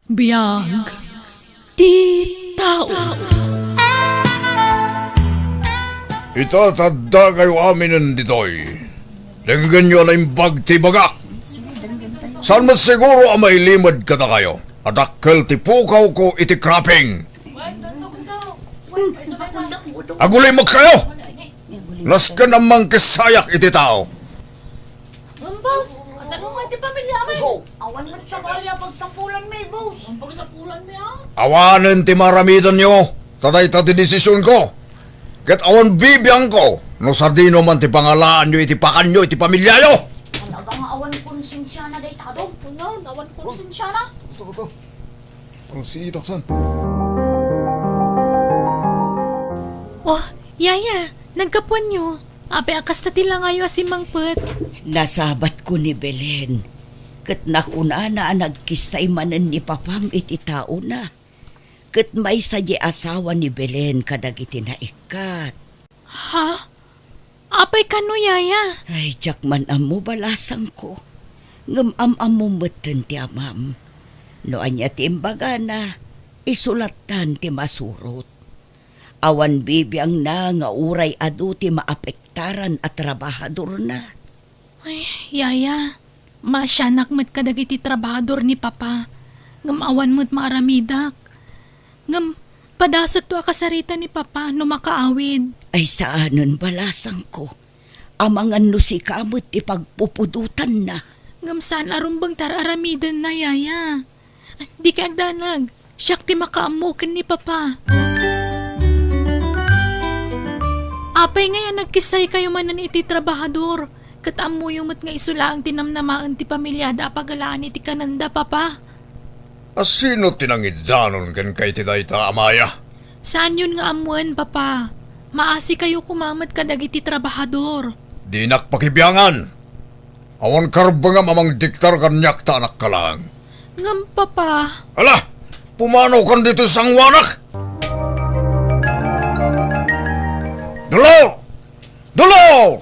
Biyag ti tao. Itatadda kayo amin ditoy. Linggan nyo na imbag ti baga. Saan mas siguro ang may limad kada kayo? Adakkel ti pukaw ko iti kraping. Agulay mag kayo! Nas ka namang kisayak iti tao. Boss, kasan mo nga ti pamilya may? Awan mat sa balya pagsapulan may boss. Ang pagsapulan mo yan? Awanin ti maramitan nyo. Taday ta ti desisyon ko. Ket awan bibiyang ko. No sardino man ti pangalaan nyo iti pakan nyo iti pamilya nyo. Talaga nga awan konsensya na day tado. Ano, nawan konsensya na. Ito. Ang sitaksan. Oh, yaya, nagkapuan nyo. Ape akas na tila ngayon asimang put. Nasabat ko ni Belen. Kat nakuna na nagkisay manan ni papam iti tao na. Kat may sadya asawa ni Belen kadag iti naikat. Ha? Apay kano yaya? Ay, jak man amo balasang ko. Ngam-am mo matan ti amam. No anya ti imbaga na, isulatan ti masurot. Awan bibiyang na nga uray adu ti maapektaran at trabahador na. Ay, yaya, masyanak mo't kadag iti trabahador ni papa. Ngam awan mo't maaramidak. Ngam, padasat to akasarita ni papa no makaawid. Ay saanon balasang ko. Amangan no si kamot ti pagpupudutan na. Ngam saan arumbang tararamidan na yaya. Di ka agdanag, siyak ti makaamukin ni papa. Apay ngayon nagkisay kayo manan iti trabahador. Katam mo yung mat nga isula ang tinamnamaan ti pamilyada apagalaan iti kananda, papa. Asino tinangidanon kan kay ti dayta amaya? Saan yun nga amuan, papa? Maasi kayo kumamat kadag iti trabahador. Dinak pakibiyangan. Awan karbanga mamang diktar kanyak ta anak ka lang. Ngam, papa. Ala! Pumanaw kan dito sang wanak! Dolor! Dolor!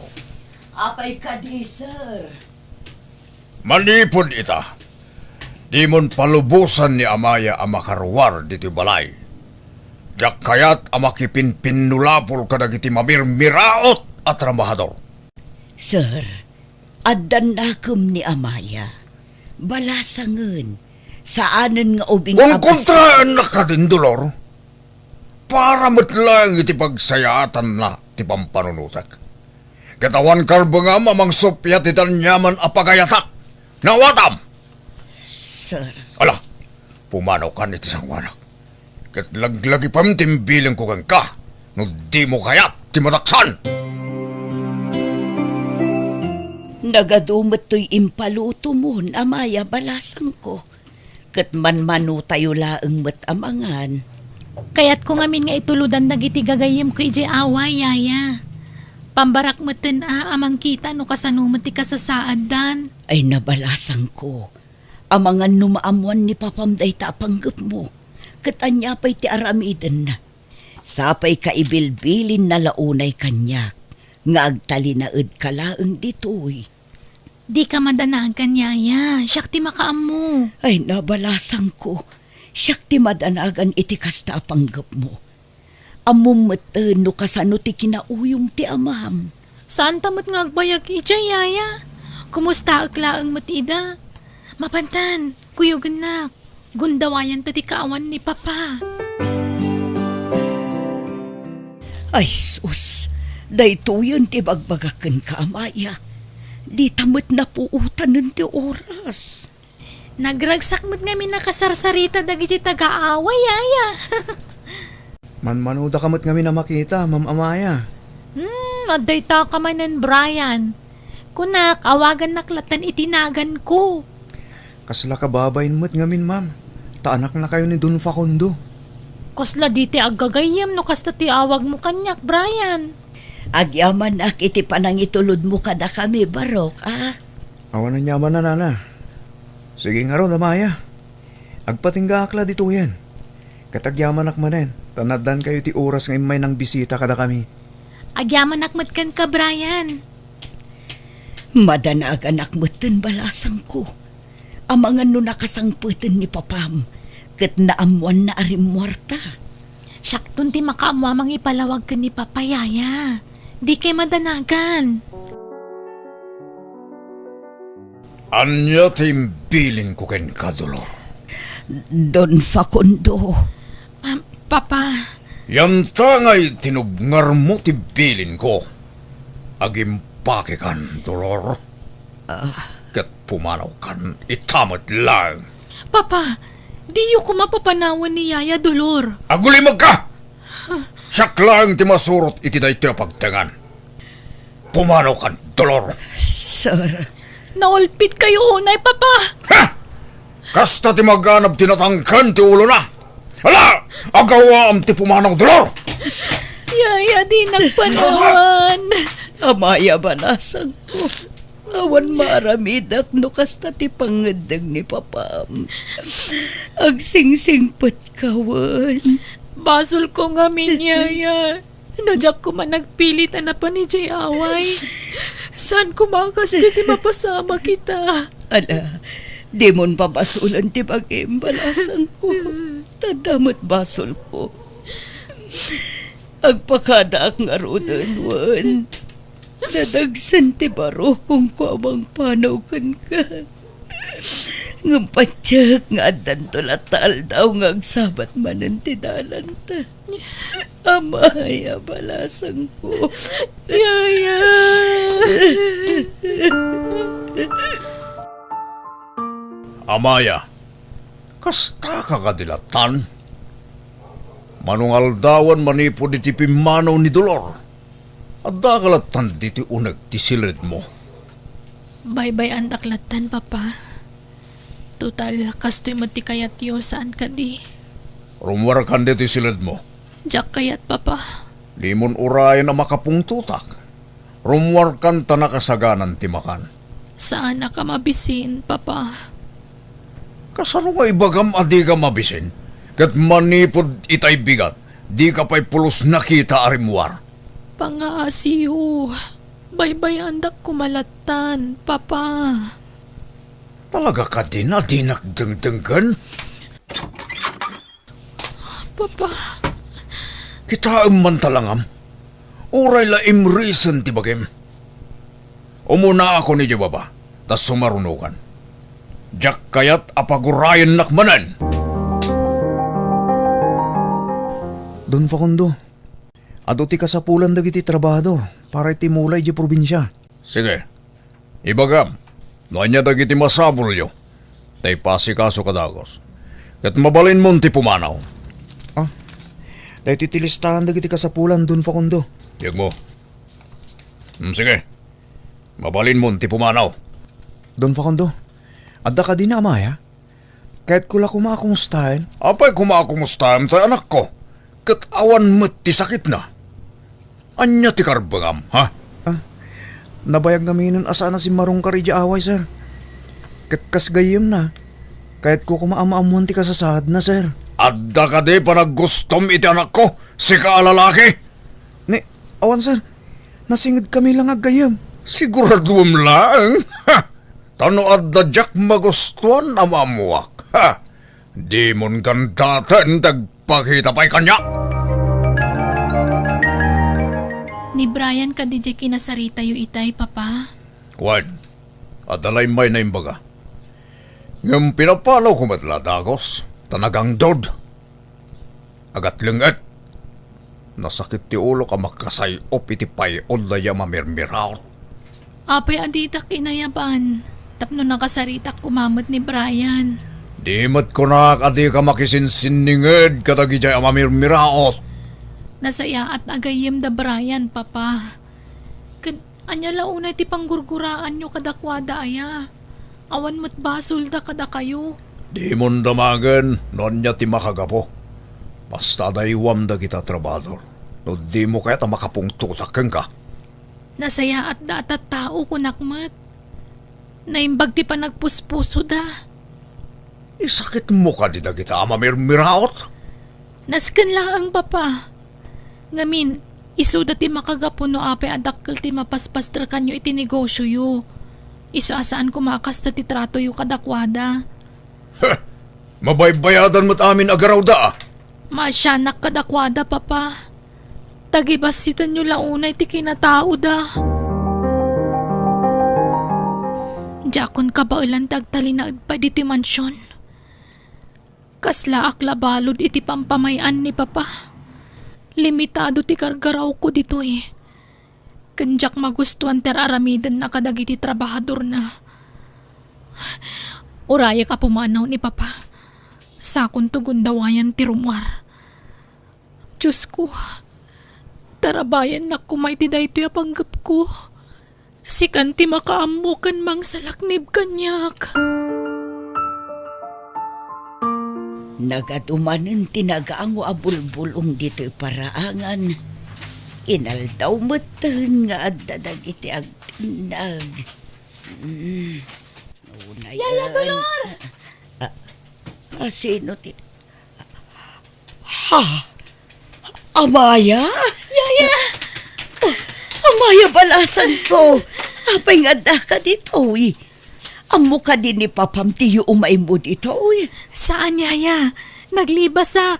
Apay ka di, sir. Manipod ita. Di mon palubusan ni Amaya ang makarwar dito balay. Yak kayat ang makipinpinulapol kadag iti mamirmiraot at trabahador. Sir, addan nakum ni Amaya. Balasangan. Saanan nga ubing Kung kontraan na ka din, Dolor, para matlang iti pagsayatan na ti pampanunutak. Katawan karba nga mamang sopya ti tanyaman apagayatak. Nawatam! Sir, Ala, pumanaw ka niti sang wanak. Kat laglagi pam timbiling ko kang ka, no di mo kayat ti mataksan. nagadumot to'y impaluto mo, Amaya, balasang ko. Kat man-manu tayo laeng matamangan. Kaya't kung amin nga ituludan nagiti gagayim ko iti away, yaya. Pambarak maten amang kita no kasanumat ti kasasaad dan. Ay nabalasang ko. Amangan numaamuan ni papamday tapanggap mo. Kat anya pa'y ti aramiden na. Sapay kaibilbilin na launay kanyak. Nga agtalinaed ka laeng ditoy. Di ka madanagan, yaya. Siyak ti makaamu. Ay nabalasang ko. Siyak ti madanagan iti kasta panggap mo. Amum no kasano ti kinauyong ti amam. Saan tamot nga agbayag ija, yaya? Kumusta aglaang matida? Mapantan, kuyugan na. Gundawayan ta ti kaawan ni papa. Ay sus, daytoyon ti bagbagaken ka, Amaya. Di tamot na puutan nun ti oras. Nagragsak mo't nga minakasarsarita dagiti taga-away, yaya. Manmanuda kamot kami na makita, Ma'am Amaya. Aday ta ka manan, Brian. Kunak, awagan naklatan itinagan ko. Kasla kababayin mo't ngamin, Ma'am. Taanak na kayo ni Don Facundo. Kasla di ti agagayam no kasta ti awag mo kanyak, Brian. Agyaman ak iti panangitulod mo kada kami, Barok, ah? Awan na nyaman na, Nana. Sige nga ron, Amaya. Agpatingga akla dito yan. Katagyaman ak manen. Tanadan kayo ti oras ngayon may nang bisita kada kami. Agyaman nakmatkan ka, Brian. Madanag anak mo balasang ko. Amangan no nakasangputin ni papam. ket naamuan na arimwarta. Siyaktun ti makaamwamang ipalawag ka ni Papa Yaya. Di kay madanagan. Anya timbilin ko ken kadulor. Don Facundo, Papa, Yan tangay tinubngar mo tibilin ko. Agimpake kan, dolor. Kat pumanaw kan, itamat lang. Papa, di yu ko mapapanawan ni Yaya Dolor. Agulimag ka! Siyak lang ti masurot iti day ti pagtangan. Pumanaw kan, dolor. Sir, Naulpit kayo unay, Papa. Ha! Kasta ti maganap tinatangkan ti ulo na. Hala! Agawa am ti pumanaw, dolor. Yaya, di nagpanawan. amaya balasang ko. Awan maramidak no kasta ti pangadag ni Papam. Agsingsingpet kawan. Basol ko nga min, Yaya. Nadyak ko man nagpilit na pa ni Jay Away. Saan kumakas ti mapasama kita? Ala, di mon pabasulan ti bagim balasang ko. Tadamot basol ko. Agpakadaak nga rodan, Juan. Nadagsan ti baro kung kuamang panaw kan ka. Ngampatyak nga adan tulatal daw nga agsabat manan ti dalan ta. Amaya balasang ko. Yaya! Amaya, kasta ka kadilatan. Manungal dawan manipo di ti pimanaw ni dolor. At dakalatan di ti unag ti silid mo. Bye-bye ang daklatan, Papa. Total, kastoy mo ti kayat yo saan ka di. Rumwar kan di ti silid mo. Diyak kayat, Papa. Di mon urayan na makapungtutak. Rumwar kan tanakasaganan ti makan. Saan na ka mabisin, Papa? Kasano nga ibagam adi ka mabisin? Kat manipod itay bigat, di ka pa'y pulos nakita arimwar. Pangaasiyo. Bye-bye andak kumalatan, Papa. Talaga ka din na di nagdengdenggan? Papa, Kita man talangam. Uray la imreason ti bagim. Umuna ako ni Jababa, tas sumarunukan. Jak kayat apagurayan nakmanan. Don Facundo, ato ti kasapulan dagiti trabador para iti mulay di probinsya. Sige, ibagam. Noanya dagiti masabol yo. Tay pasikaso kadagos. Kat mabalin mo ti pumanaw. Dahil ti listahan dagiti kasapulan Don Facundo. Yag mo. Sige. Mabalin mo ti pumanaw. Don Facundo, adda ka din na amaya? Kahit kula kumakumustahin, Apay kumakumustahan tayo anak ko. Kat awan mo't ti sakit na. Anya ti karbagam, ha? nabayag namin asa na si Marong Karidya away, sir. Kat kasgayim na, kahit ko kumaamaamuan ti kasasad na, sir. Adda ka di pa naggustom iti anak ko, si kaalalaki. Ni, awan, sir. Nasingid kami lang agayam. Siguraduam lang. Ha! Tano adda jak magustuhan na mamuak. Ha! Di mon gandatan tagpakita pa'y kanya. ni Brian ka di jay kinasarita yu itay, Papa. Wan, adalay may na imbaga. Ngam pinapalaw ko matladagos, tanagang dod. Agat lingat. Nasakit ti ulo ka makasay o pitipay o daya mamirmiraw. Apay aditak inayaban. Tapno nakasaritak kumamot ni Brian. Di mat ko na adi ka makisinsininged katagi jay mamirmiraot. Nasaya at agayim da Brian, Papa. Anya launay ti panggurguraan nyo kadakwada aya. Awan mo't basol da kada kayo. Di mon damagan, non niya ti makagapo. Basta daywam da kita trabador. No di mo kaya ta makapungtutakan ka. Nasaya at datat tao kunakmat. Naimbag ti pa nagpuspuso da. Isakit mo ka di da kita mamirmiraot. Nasken laang, Papa. Ngamin, iso da ti makagapo no ape adakkel ti mapaspastra kanyo iti negosyo yu. Iso asaan kumakas ta ti trato yu kadakwada. Mabaybayadan mo't amin agaraw da. Masyanak kadakwada, papa. Tagibasitan nyo launay ti kinatao da. Jakon kabailan tagtalinaad pa diti mansyon. Kasla aklabalod iti pampamayan ni papa. Limitado ti kargaraw ko dito eh. Kanjak magustuhan ter aramidan na kadagiti trabahador na. Uraya ka pumanaw ni papa. Sakon tugon dawayan ti rumwar. Diyos ko, tarabayan na kumay ti daytoy apanggap ko. Si kanti makaammo kan mang salaknib kanyak. Nagadumanen tinagaang abulbulong dito'y paraangan. Inaldaw matan nga addadag iti agtinag. Yaya Dolor! Sino ti... Ha? Amaya? Yaya! Amaya, balasan ko. Apay nga da ka dito, eh. Amo ka din ni Papam tiyo umay mo dito, eh. Saan, Yaya? Naglibasak.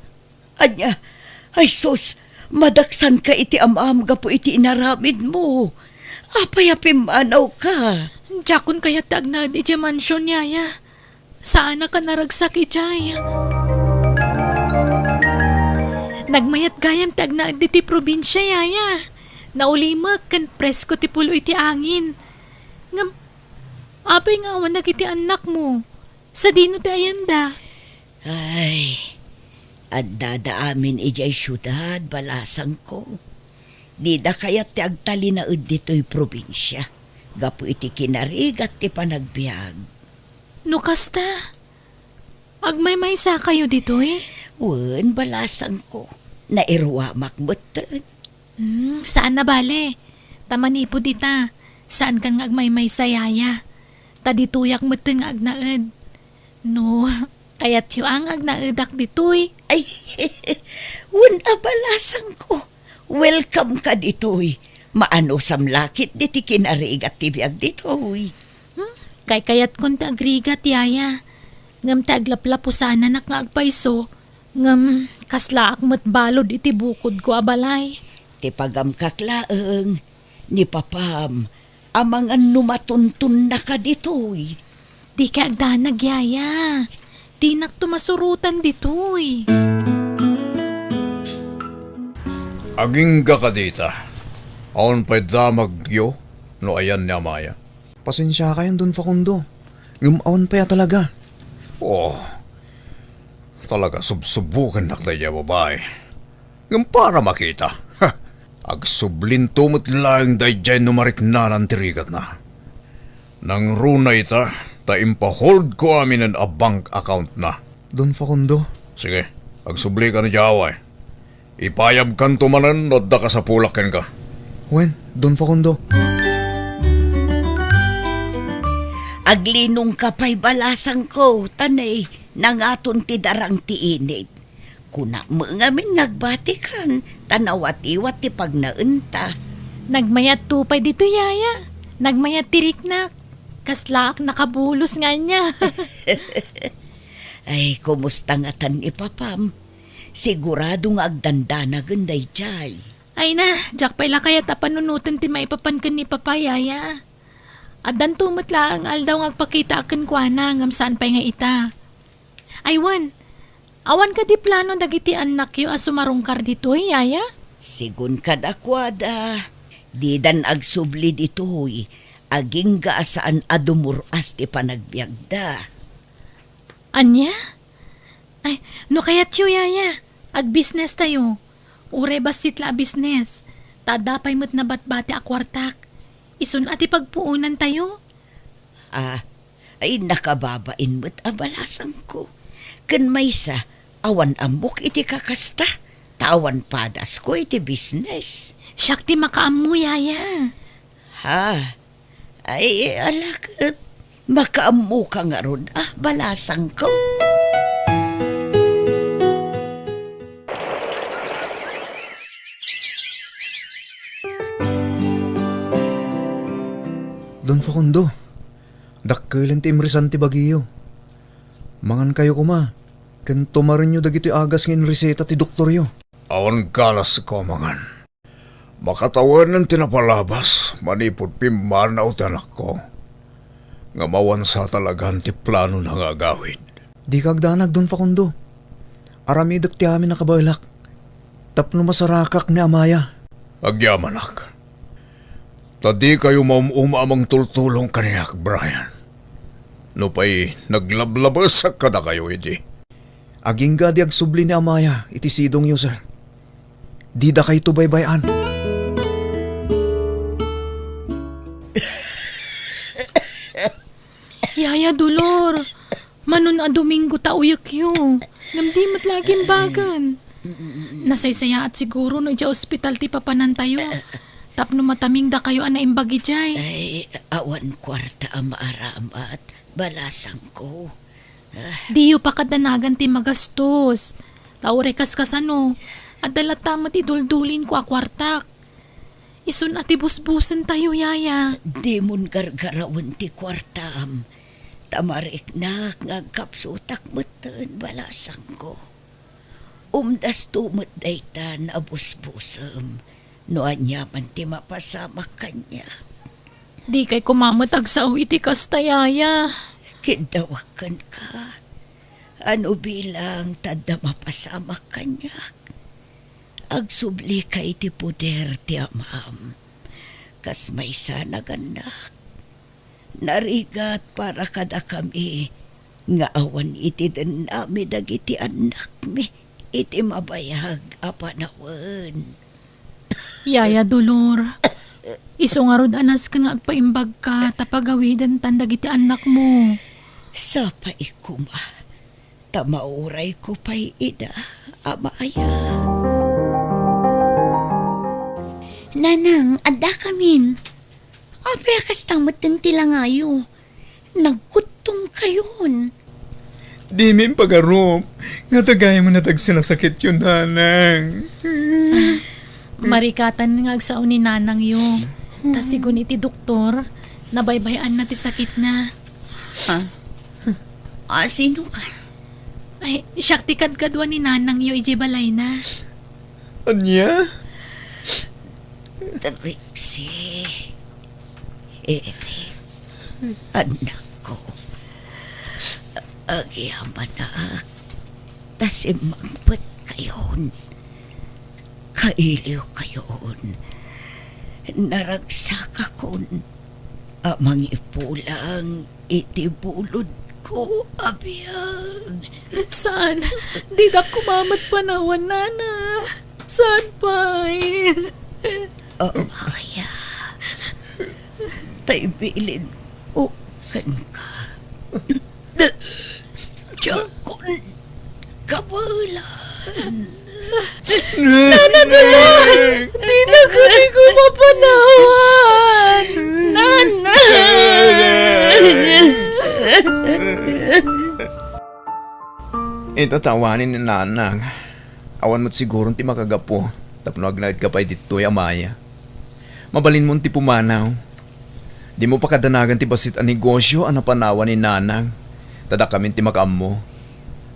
Anya, ay sus, madaksan ka iti amam po iti inaramid mo. Apay apimanaw ka. Jakon kaya tagna di di mansyon, Yaya. Saan na ka naragsak, Ijay? Nagmayat gayam tagna di ti probinsya, Yaya. Naulimak kan presko ti pulo iti angin. Ngam, apay nga awan nagiti anak mo. Sa dino ti ayanda. Ay, at dadaamin ijay syudad, balasang ko. Di da kayat ti agtalinaud dito'y probinsya. Gapu iti kinarigat ti panagbiag. No kasta, agmay-maysa kayo dito eh. Wen, balasang ko. Nairwa makmutan. Saan na bale? Tamanipo dita. Saan kang agmay-maysa, Yaya? Tadituyak mo nga agnaed. No, kaya't yung ang agnaadak ditoy. Ay, wen abalasang ko. Welcome ka dito'y. Maano samlakit diti kinarigat ti biag dito'y. Kay kayat kon agrigat, Yaya. Ngam taglaplapo sana nak nga agpaiso. Ngam kaslaak mo't balod iti bukod ko abalay. Ti pagamkaklaeng ni Papam, amang anu matuntun na ka dito'y. Di ka agdanag, Yaya. Di nak tumasurutan ditoy. Aging ka dita. Aon pa'y damagyo no ayan ni Amaya. Pasensya ka yan dun, Facundo. Ngumaon pa ya talaga. Oh, talaga subsubukan na kaya babae. Yung para makita. Ha, agsublin tumot lang day dyan numarik na ng tirigat na. Nang runa ita, ta impahold ko amin ang bank account na. Don, Facundo. Sige, agsubli ka na jaway. Ipayab kan tumanan no da ka sa pulaken ka. Wen, Don Facundo. Aglinong kapay balasang ko, tanay, nangaton ti darang ti inid. Kuna mga min nagbatikan, tanawat-iwat ti pagnaunta. Nagmayat tupay dito, Yaya. Nagmayat tiriknak. Kaslaak nakabulos nga niya. Ay, kumusta nga tan ni Papam? Sigurado nga agdanda na ganday jay. Ay na, jak pala kaya tapanunutan ti maipapan ka ni Papa, Yaya. Adan tumutla ang aldaw nga agpakita akan kwa na ngam saan pa'y nga ita. Aywan, awan ka di plano dagiti anak yo as sumarungkar dito, Yaya? Sigun kadakwada, di dan agsubli dito'y, aging gaasaan adumuras ti panagbiagda. Anya? Ay, no kayat yo, Yaya. Ag-business tayo. Ure basit la business. Tadapay mo't nabatbati akwartak. Isun ati pagpuunan tayo. Ay nakababain mo't abalasang ko. Kan maysa, awan ambok iti kakasta. Tawan padas ko iti business. Siyak ti makaamu, Yaya. Ha? Ay, alakot. Makaamu ka nga ron, balasang ko. Don Facundo. Dakkelan ti imrisan ti bagiyo. Mangan kayo kuma. Kanto marin nyo dagiti agas ngin reseta ti doktoryo. Awan kalas ko mangan. Makatawan ng tinapalabas, manipod pimar na utanak ko. Nga mawan sa talagang ti plano na nga gawin. Di kagdanag doon Facundo. Aramidak ti amin nakabaylak. Tapno masarakak ni Amaya. Agyamanak. Tadi kayo amang tultulong kaniyak, Brian. No pa'y naglablabas sa kada kayo, hindi. Aging gadi agsubli ni Amaya, iti sidong yo, sir. Di da kayo tubaybayan. Yaya Dolor, manon a Domingo tauyak yo. Namdi mat laging bagan. Nasaysaya at siguro no ija ospital ti papanan tayo. Tapno mataming da kayo ana imbagi jay. Ay, awan kwarta ang maaramat. Balasang ko. Diyo pa kadanagan ti magastos. Taurekas kasano. At dalatamat iduldulin ko akwartak. Isun at ibusbusan tayo, Yaya. Di mon gargarawan ti kwartam. Tamarik na ngagkapsutak matan balasang ko. Umdas tumot daytan abusbusam. No anyaman ti mapasama kanya. Di kay kumamatag sa iti kasta, Yaya. Kidawakan ka. Ano bilang tada mapasama kanya. Agsubli ka iti puder ti amam. Kas may sana ganak. Narigat para kada kami. Nga awan iti den nami dagiti anak mi. Iti mabayag apanawan. Yaya Dolor, iso nga rod anas ka nga agpaimbag ka tapagawidan tandag iti anak mo. Sa paikuma. Tamauray ko pa'y ida. Amaya. Nanang, adda kamin. Apay kastang matinti lang ayo. Nagkutong kayon. Di min pagarom. Nga tagay mo natag sinasakit yun, nanang. Marikatan nga agsaon ni nanang yo. Tasigon iti doktor, nabaybayan na ti sakit na. Sino ka? Ay, siyak ti kadkadwa ni nanang yo iji balay na. Anya? Trixie. Eric. Anak ko. Agyaman na. Tasimangpat kayon. Kailiw kayon. Naragsak akon. Amang ipulang itibulod ko, abiyang. Saan? Di da kumamat panawan, nana. Saan pa? Amaya. Taybilin ko kan ka. Jakon kabalan. Di na kami ko mapanawan. Nana! Itatawanin ni nanang. Awan mo't siguro ti makagapo. Tapno agnaid ka pa dito Amaya. Mabalin mo ti pumanaw. Di mo pa kadanagan ti basit ang negosyo ang napanawan ni nanang. Tada kami ti makam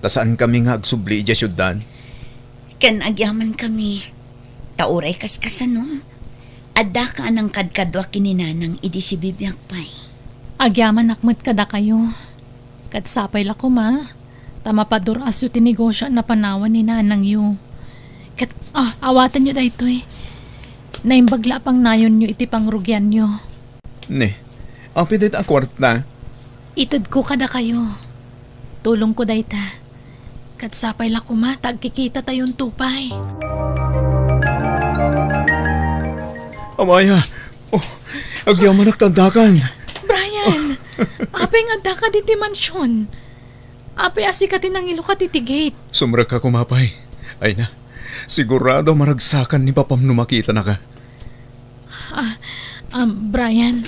Tasaan kami nga agsubli iya syuddan. Ken agyaman kami. Tauray kas kasano. Adda ka anang kadkadwa kininanang idi si bibiyang pay. Agyaman nakmat kada kayo. Katsapay la ko ma. Tamapadur aso ti negosyo na panawan ni nanang yu. Awatan nyo da ito eh. Naimbagla pang nayon nyo iti pangrugyan nyo. Ne, apidit ang kwarta. Itad ko kada kayo. Tulong ko dayta. Katsapay la ko ma, tagkikita tayong tupay. Amaya, agyaman nagtandakan. Brian, apay nga da ka diti mansyon. Apay asikatin ang ilo ka titi gate. Sumra ka kumapay. Ay na, sigurado maragsakan ni papam numakita na ka. Brian,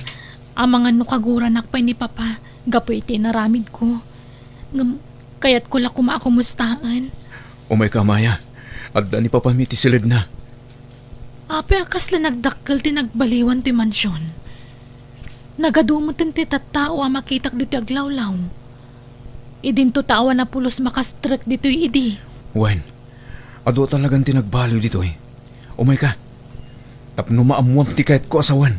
mga nukaguran nakpay ni Papa, gapoy iti naramid ko. Kaya't ko la kumakumustahan. Umay ka, Amaya. Adda ni papamiti silid na. Apay akas la nagdakkel ti nagbaliwan ti mansyon. Nagadumot ti tattao a makitak dito aglawlaw. Idin to tawa na pulos makastrek dito'y idi. Wen, ado talagang tinagbaliw dito eh. Umay ka. Tapno maamuam ti kahit ko asawan.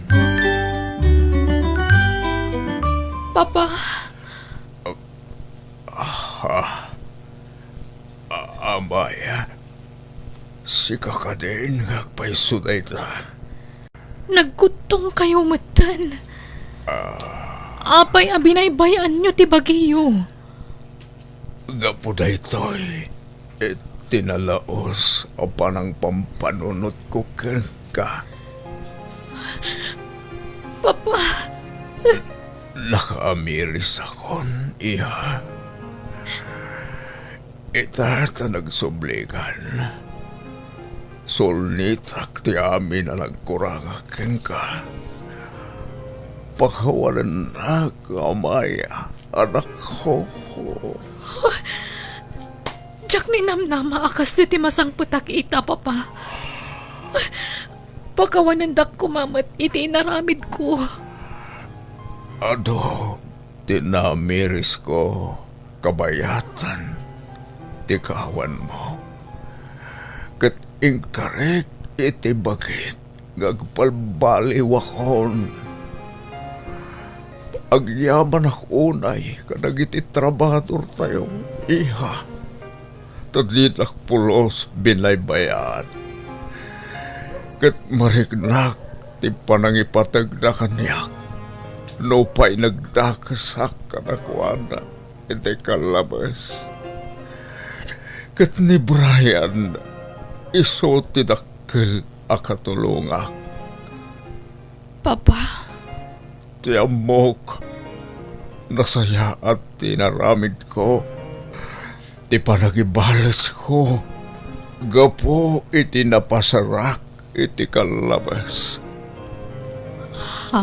Papa, Amaya, si kakadin kagpaisuday ta. nagkutong kayo matan. Apay abinaybayan nyo ti bagiyo. Gapuday to'y tinalaos o panang pampanunot ko ken ka. Papa, Nakaamiris akon, iha. Ita nagsubligan. Sulnitak ti amin na nagkuranga ken ka. Pakawalan na kamaya, anak ko. jak ni namnama akas ti masang putak ita, Papa. Pakawanandak kumamat iti inaramid ko. Ado, tinamiris ko kabayatan, tikawan mo. Kat ingkarek iti bakit, gagpalbaliwakon. Agyaman unay, kadagiti trabador tayo, iha. Tadinak pulos binaybayan. Kat marignak, ti panangipatag na kanyak. No pa'y nagdakasak kanakwana, iti kalabas. Kat ni Brian, iso tinakil akatulungak. Papa, Ti amok, nasaya at tinaramid ko. Ti panagibales ko. Gapo iti napasarak iti kalabas. ha?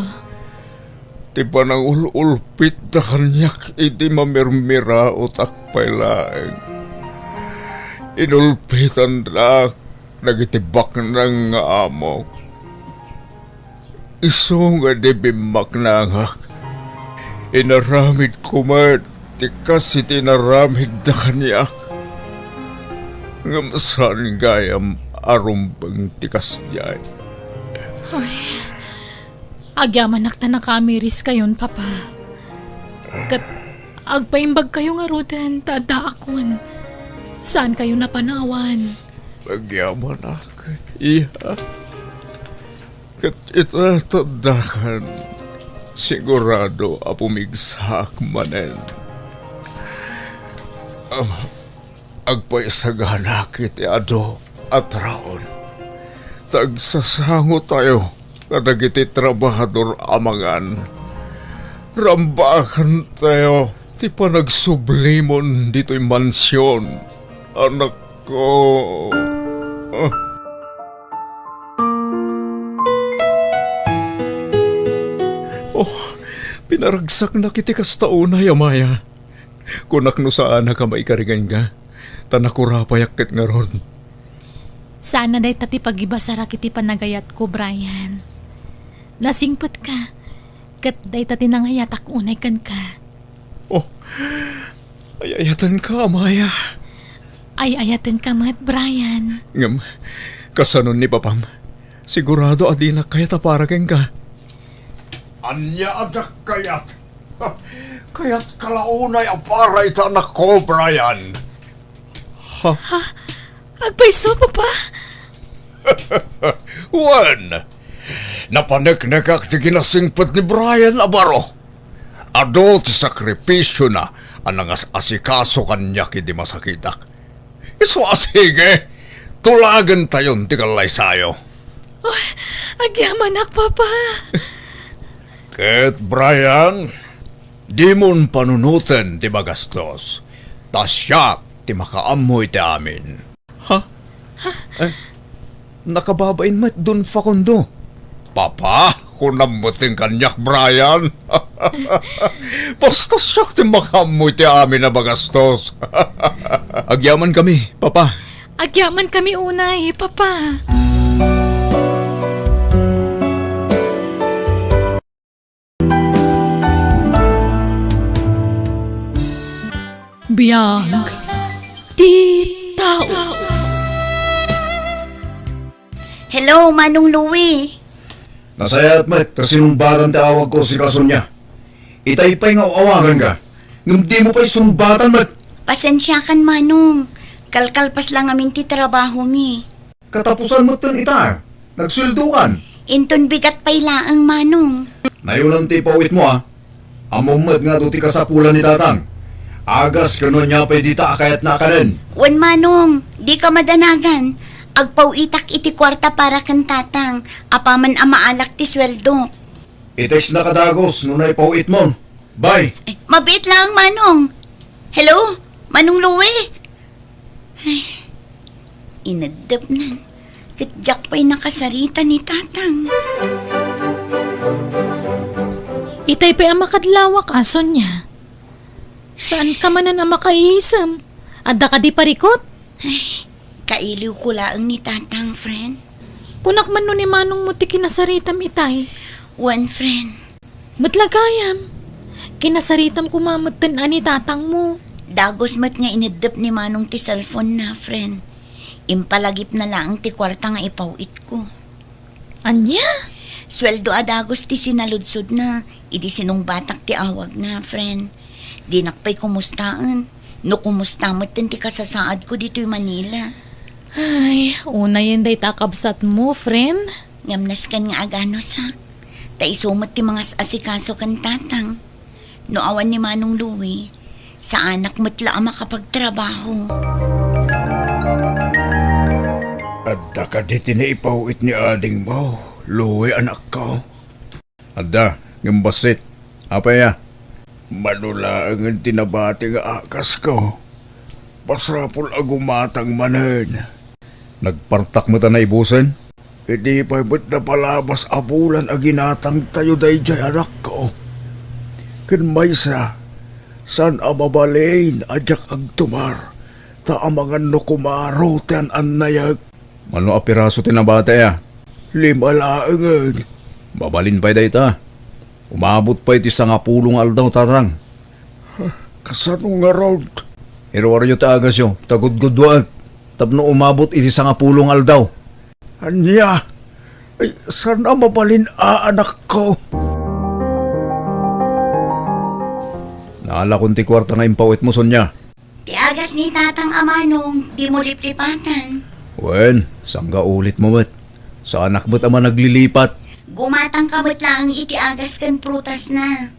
Ti panang ulpit na kanyak iti mamirmira utak pailaeng. Inulpitan na nagitibak ng amok. Iso nga di bimak nangak. Inaramid kumat, ti kasi tinaramid na kanyak. Ngamasan gayam arumbang tikas niya. Agyamanak na nakamiris kayon, Papa. Kat agpaimbag kayo nga rudan, tada akon. Saan kayo napanawan? Nagyaman ako, iha. Kat itatadakan, sigurado apumigsak manen. Agpaisaganak iti ado at raon. Tagsasango tayo, kadagiti trabahador amangan. Rambakan tayo, ti panagsublimon dito'y mansyon. Anak ko. Pinaragsak na kiti kastaunay, Amaya. Kunak no saan na ka maikaringan ka, tanakurapayak ket nga ron. Sana day tati pagibasara kiti panagayat ko, Brian. Lasingpot ka. Kat day tati nangayatak unay kan ka. Ayayatan ka, Amaya. Ay ayatin ka mat, Brian. Ngam, kasanon ni Papam, sigurado adina kaya taparagan ka. Anya adak kayat. Kayat kalaunay ang paray tanak ko, Brian. Agpaiso, Papa. Wan! Napaneknekak ti ginasingpet ni Brian Abaro. Ado ti sakripisyo na anang asikaso kanya kiti masakitak. Iso asige, tulagan tayon ti kalay sayo. Agyamanak, Papa. Ket Brian, di mon panunutan ti magastos. Tasyak ti makaamoy ti amin. Nakababain mat dun fakundo. Papa, kunam mo ting kanyak, Brian. Basta siyak ti makaamoy ti amin na magastos. Agyaman kami, Papa. Agyaman kami unay, Papa. Biyag ti tao. Hello, Manong Louie. Nasayat met, kasinumbatan tawag ko si Kasunya. Itay pa'y nga awagan ka. Ngam di mo pa'y sumbatan met. Pasensya kan, Manong. Kalkalpas lang aming ti trabaho mi. Katapusan mo tan ita. Nagsuldukan. Inton bigat pa'y laang, Manong. Nayunan ti pawit mo ha. Amumad nga do ti kasapulan ni tatang. Agas kanon niya pa'y dita kayat na kanin. Wan, Manong. Di ka madanagan. Agpaw itak iti kwarta para kan tatang. Apaman amaalak ti sweldo. Itex na kadagos nunay pawit mo. Bye. Ay, mabit lang, Manong. Hello? Manong Louie? Ay, inadap nan. Katjak pa'y nakasarita ni tatang. Itay pa ang makadlawak ason niya. Saan ka man na makaisam? Adda ka di parikot? Kailiw ko laang ni tatang, friend. Kunak man nun ni manong mo ti kinasaritam itay. One friend. Matlagayam. Kinasaritam kumamatan ani tatang mo. Dagos mat nga inadap ni Manong ti cellphone na, friend. Impalagip na lang ti kwarta nga ipawit ko. Anya? Sweldo adagos ti sinaludsod na. Idi sinong batak ti awag na, friend. Di nakpay kumustaan. No kumusta mo't ti kasasaad ko dito'y Manila. Ay, una yan day takabsat mo, friend. Ngamnas kan nga agano sak. Taisumot ti mga asikaso kan tatang. No awan ni Manong Louie, sa anak mo't la makapagtrabaho. Adda ka di tinaipawit ni ading mo. Luwi anak ko. Adda, ngimbasit. Apa ya? Manula ang tinabati nga akas ko. Pasapol agumatang manen. Nagpartak mo ta na ibusen? Hindi pa ba't na palabas abulan aginatang tayo day jay anak ko. Kinmaysa, san amabalain ajak agtumar. Ta amangan no kumaro ten annayag. Mano apiraso tinabate ya? 5 laangan. Babalin pa'y day ta. Umabot pa'y ti 10 aldaw tatang. Kasano nga road? Iro-aro ta agas yo, tagudgudwaan. Tapno umabot iti 10 aldaw. Anya? Ay, sana mabalin anak ko? Naala kong ti kwarta nga impawit mo, Sonya. Ti agas ni tatang Amanong, di mo liplipatan. Wen, sangga ulit mo mat. Sa anak mo't ama naglilipat. Gumatang kamot lang iti agas kan prutas na.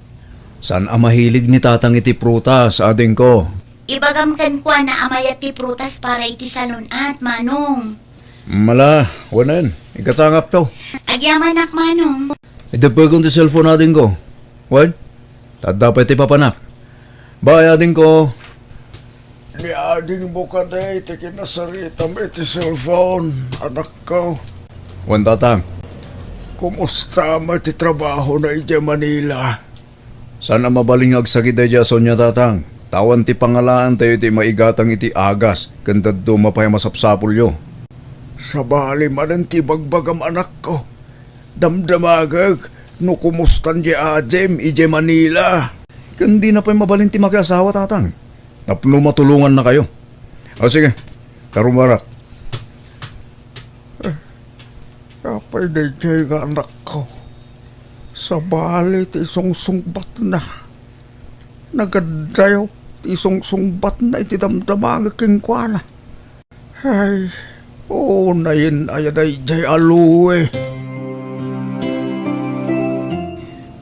San ama hilig ni tatang iti prutas, ading ko? Ibagam kan kwa na amayat ti prutas para iti salon at Manong. Mala, wanan. Ikatangap to. Agyaman ak Manong. Idapagong ti cellphone ading ko. Wan? Tadapat ti papanak. Bye, ading ko. Ni ading mo ka na iti kinasaritam iti cellphone, anak ko. Wan tatang. Kumusta mo ti trabaho na iti Manila? Sana mabaling agsakit ay Sonya tatang. Tawan ti pangalaan tayo ti maigatang iti agas. Kandad do mapay masapsapul yo. Sa bali man ti bagbagam anak ko. Damdamagag no kumustan di ajem ije Manila. Kandi na pa'y mabalin ti mag-asawa tatang. Tapno matulungan na kayo. O sige, karumarat. Kapay na nga anak ko. Sa bali ti sungsungbat na. Nagadayo ti sungsungbat na iti damdamaga kingkwana. Ay, oo na yun ayan ay jay aluwe.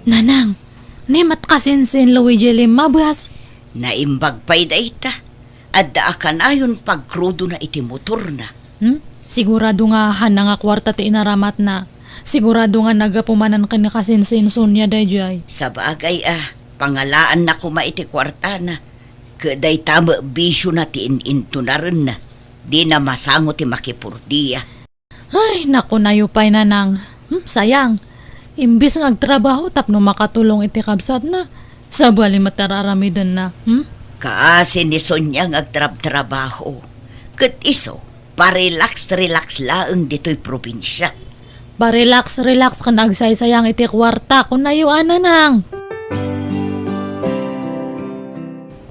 Nanang, nemat kasinsin Luigi Limabas. Naimbag pa'y da ita. At daakan ayon pagkrudo na iti motor na. Sigurado nga hanang nga kwarta ti inaramat na. Sigurado nga nagapumanan ka na kasinsin Sonya dayjay. Sa bagay pangalaan na kuma iti kwarta na. Kaday tama bisyo na ti ininto na rin na. Di na masango ti makipurdiya. Ay, naku nayupay nanang. Sayang. Imbis nga agtrabaho tapno makatulong iti kabsat na. Sa bali matararamidan na. Kaasi ni Sonya nga agtrab-trabaho. Kat iso, parelax laang dito'y probinsya. Relax ka nagsaysayang iti kwarta kung nayuan nanang.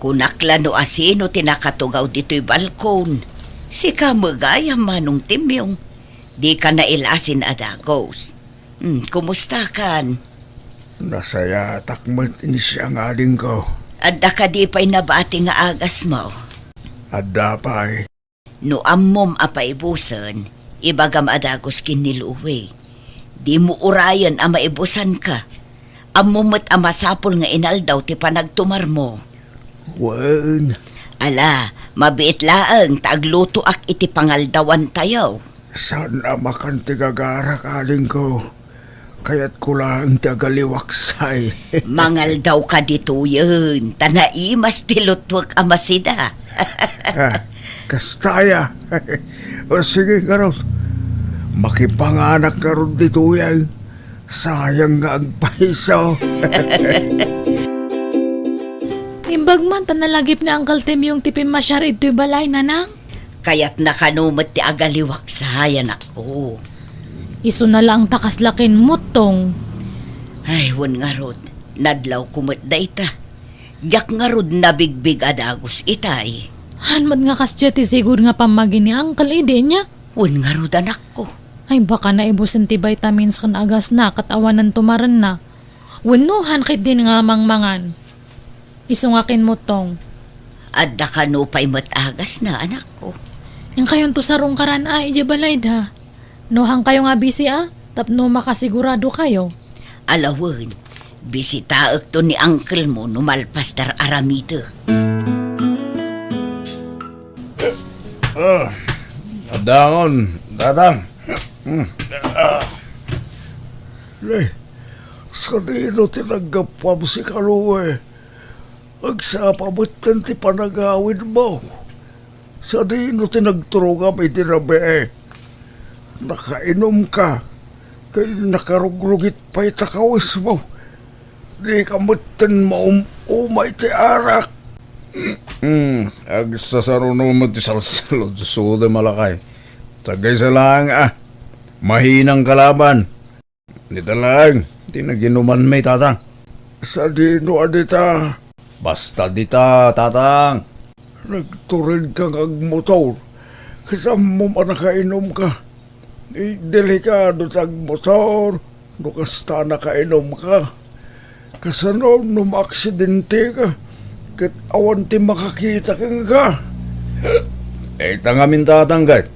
Kunakla no asino tinakatugaw dito'y balkon. Si kamagaya manong timyong. Di ka na ilasin adagos. Kumusta kan? Nasaya takmat ini siya nga din ko. Adda ka di pa'y nabati nga agas mo. Adda pa'y. No ammom apay busan, ibagam adagos kiniluwi. Di mo urayan ang maibusan ka. Ammom at amasapol nga inaldaw ti panagtumar mo. Wan. Ala, mabiit laang tagluto ak iti pangaldawan tayo. Sana makantigagara ka din ko. Kaya't ko lang tagaliwaksay. Mangaldaw ka dito yun. Tanaimas tilutwag amasida. Kastaya. O sige ka ron. Makipanganak ka ron dito yan. Sayang nga ang paiso. Imbag man tanalagip na Uncle Tim yung tipim masyar ito'y balay, nanang. Kaya't nakanumot ti agaliwak sa hayan ako. Iso na lang takaslakin mutong. Ay, wan nga rod. Nadlaw kumot da ita. Diyak nga rod nabigbig adagos itay. Hanmad nga kasya ti siguro nga pamagin ni Uncle ide niya. Wan nga rod anak ko. Ay baka naibusin ti vitamins kan agas na katawanan tumaran na. Wanuhan kit din nga mangmangan. Iso nga kinmutong. Adda ka no pa'y matagas na anak ko. Yung kayon to sarong karan ay balay da. Nohang kayo nga busy tapno makasigurado kayo. Alawan, bisitaak to ni uncle mo numalpas dar aramito. Adangon, datang. Lay, sa dino tinagapam si Kaluwe. Agsapabatan ti panagawin mo. Sa dino tinagturo kami tinabi. Nakainom ka. Kaya nakarugrugit pa'y takawis mo. Di ka matan maumay ti arak. Agsasaruno mo ti salsalod sude malakay. Tagay sa lang mahinang kalaban. Dito lang, tinaginuman may tatang. Sa dino adita. Basta dita, tatang. Nagturin kang agmotor. Kasama mo manakainom ka. Delikado tag motor. Nukasta nakainom ka. Kasano numaksidente ka. Kat awan ti makakita kang ka. Tangamin tatanggat.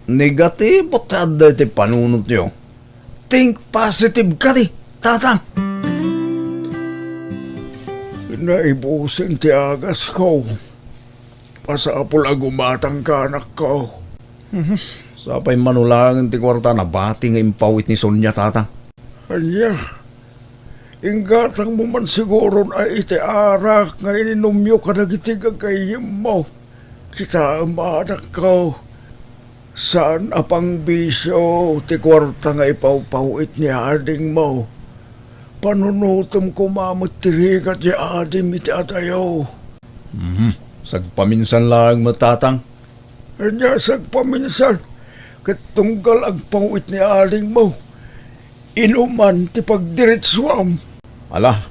Negatibo tada ti panunot nyo. Think positive ka di, tatang. Naibusin ti agas ko. Pasapol agumatang ka anak ko. Sapay manulangan ti kwarta na bati nga impawit ni Sonia, tatang. Anya, inggatang mo man siguro na iti arak nga ininumyo ka nagitigag kayim mo. Kita anak ko. Saan apang bisyo ti kwarta nga ipawpawit ni ading mo? Panunutom ko mamutirikat ni adim iti adayo. Sagpaminsan lang matatang. Anya sagpaminsan, katunggal ang pawit ni ading mo. Inuman ti pagdiritswam. Ala,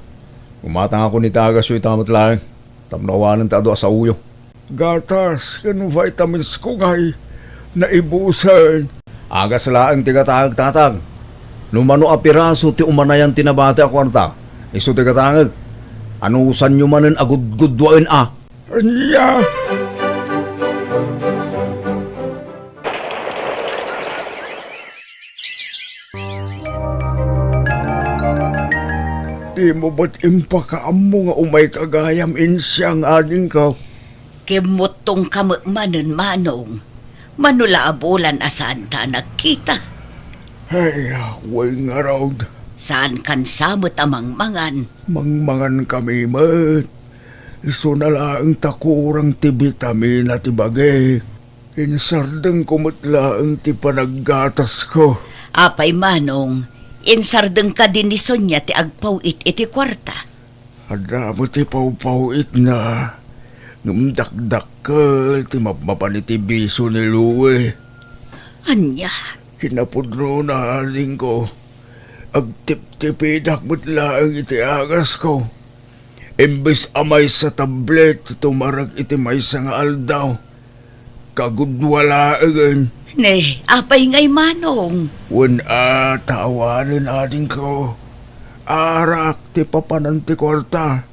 umatang ako ni tagas yung itamat lang. Tamnawanan ta sa uyo. Gatas, kanong vitamins ko ngay. Naibusan. Agas laang tigatahag tatang. Numano apiraso ti umanayan tinabate a kwarta. Iso tigatahag. Anusan nyo manen agud-gudwain Anya. Di mo ba't impakaam mo nga umay kagayam insyang ading ka? Kimutong kamamanon manong. Manula abulan asaan ta nagkita. Ay, way nga raw. Saan kan samot amang mangan. Mangmangan kami, mat. Iso na lang takurang ti vitamin at ibagay. Insardang kumutlaang ti panaggatas ko. Apay manong, insardeng ka din ni Sonia ti agpawit iti kwarta. Adamo ti pawpawit na. Ngumdakdakkel ti mapaniti biso ni Luwe. Anya, Kinapudno na aling ko. Agtip-tipidak mo't laang iti agas ko. Imbes amay sa tablet, tumarag iti may nga aldaw. Kagudwala again. Ne, apay ngay manong. Wen tawanin ading ko. Arak ti papanan ti kwarta.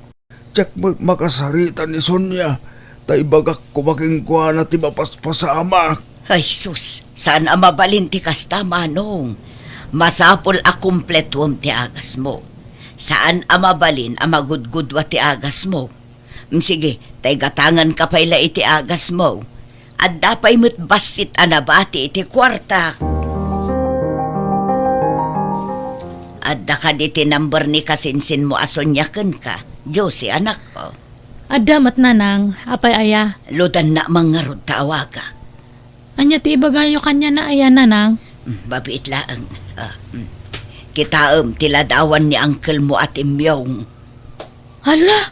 Tsak makasarita ni Sonya. Tay bagak kumaking kwa na ti mapaspasamak. Ay sus, saan ang mabalin ti kasta manong? Masapol a kumpletuam ti agas mo. Saan ang mabalin ang magudgudwa ti agas mo? Sige, tay gatangan ka pala iti agas mo. At dapay mo't basit anabati iti kwarta. At dakad iti number ni kasinsin mo asonyakan ka. Josie, anak ko. Adamat nanang, apay aya. Ludan na mga rod tawaga. Anya ti ibagayo kanya na aya nanang. Babiit laang. Kitaam tiladawan ni uncle mo at imyong. Hala,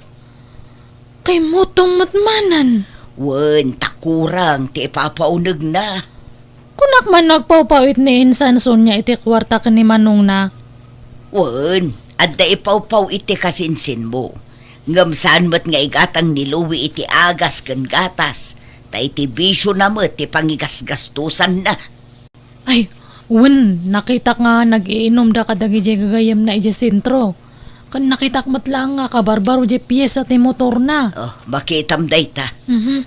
kay mutong matmanan. Wen, takurang ti ipapaunag na. Kunak man nagpawpawit ni Insan Sonya iti kwarta ka ni Manong na. Wen, adda ipawpaw iti kasinsin mo. Ngam saan mo't nga igatang niluwi iti agas kan gatas. Ta iti bisyo na mo't ti pangigasgastusan na. Ay, nakita nga nag-iinom da kadagi di gagayam na iti sentro. Kan nakita mat lang nga kabarbaro di piyesa ti motor na. Oh, makitam dayta. Mhm.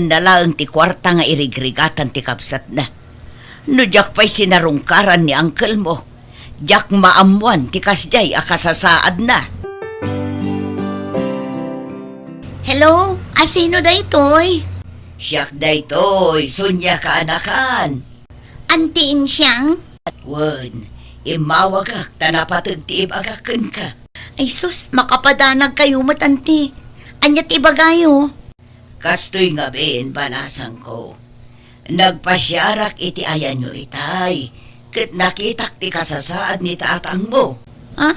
Na lang ti kwarta nga irigrigatan ti kapsat na. No jak pa'y sinarungkaran ni uncle mo. Jak maamuan ti kasjay akasasaad na. Hello? Asino daytoy? Siyak daytoy, sunya ka anakan. Antiin siyang? Wen, imawagak tanapatag ti ibagakan ka. Ay sus, makapadanag kayo matanti. Anyat ibagayo. Kastoy nga ben balasang ko. Nagpasyarak iti ayan nyo itay. Kat nakitak ti kasasaad ni tatang mo. Ha?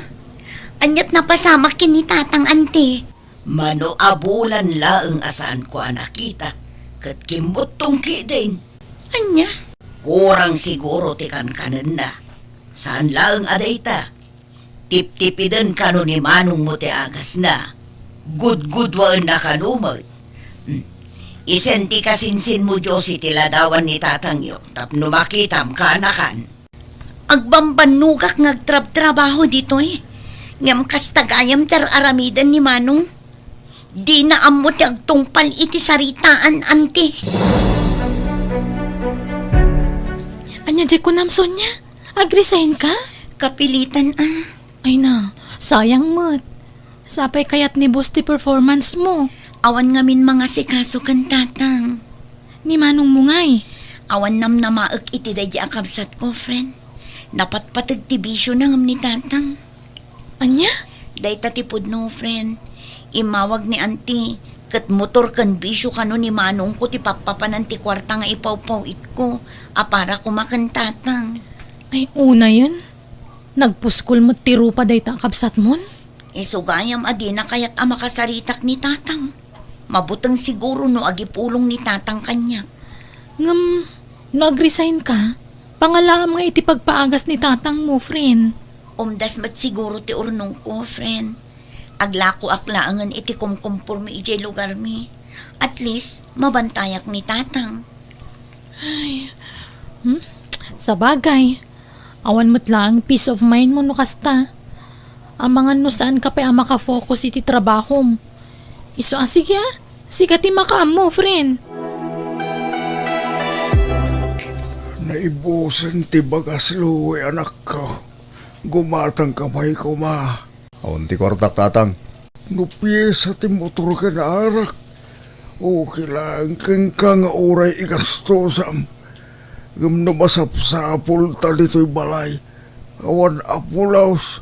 Anyat napasamak kin ni tatang anti. Mano abulan laeng asaan ko nakita. Kat kimutong kidin. Anya? Kurang siguro ti kanan na. Saan laeng adayta? Tip-tipiden kano ni manong mo ti agas na. Good-good-waan na kanumot. Isen ti kasinsin mo Josie tiladawan ni tatang yo. Tapno makitam ka anakan. Agbambanugak ngagtrab-trabaho dito eh. Ngam kastagayam tar aramidan ni Manong. Di na amot agtungpal iti saritaan, anti. Anya di ko nam Sonya, agresign ka? Kapilitan Ay na, sayang mo't. Sapay kayat ni boss ti performance mo. Awan ngamin mga sikaso kan tatang. Ni Manong mo ngay. Awan nam na maag iti dayi akabsat ko, friend. Napatpatag ti bisyo na ngam ni tatang. Anya? Day tatipod no, friend. Imawag ni auntie. Kat motor kan bisyo kano ni Manong ko ti papapanan ti kwarta nga ipawpawit ko. Para kumakan tatang. Ay una yun. Nagpuskol mo tiro pa day ta kapsat mon. Isugayam adi na kaya't makasaritak ni tatang. Mabutang siguro no agipulong ni tatang kanya. Ngam, nag-resign ka? Pangalaam nga iti pagpaagas ni tatang mo, friend. Umdas mat siguro ti urnong ko, friend. Aglako aklaangan iti kumkumpur mi ijay lugar mi. At least, mabantayak ni tatang. Sa bagay, awan mo't lang peace of mind mo no kasta. Ang mga no saan ka pa makafocus iti trabaho mo. Iso sige siga ti makaam mo, friend. Naibusan ti bagas luwi anak ko. Gumatang kamay ko ma. Awan ti kwartak tatang. No piyesa ti motor ka na arak. O kailangan kang nga oray ikastosam. Gam na masapsapol ta dito'y balay. Awan apulaos.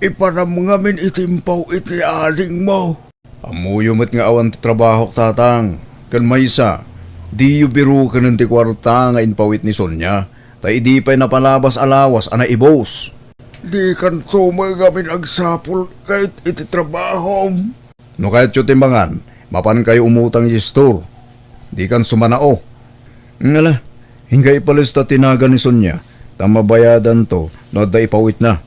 Ipanam ngamin itimpaw iti ading mo. Amuyo mo't nga awan ti trabaho tatang. Kan maysa, di yu biru ka ng ti kwarta nga inpawit ni Sonya. Tay di pa'y napalabas alawas ana ibos. Di kan tumagamin agsapol kahit iti trabaho. No kahit yu timbangan, mapan kayo umutang yung store. Di kan sumanao. Ngala, hingga ipalista tinaga ni Sonya. Tamabayadan to, no da ipawit na.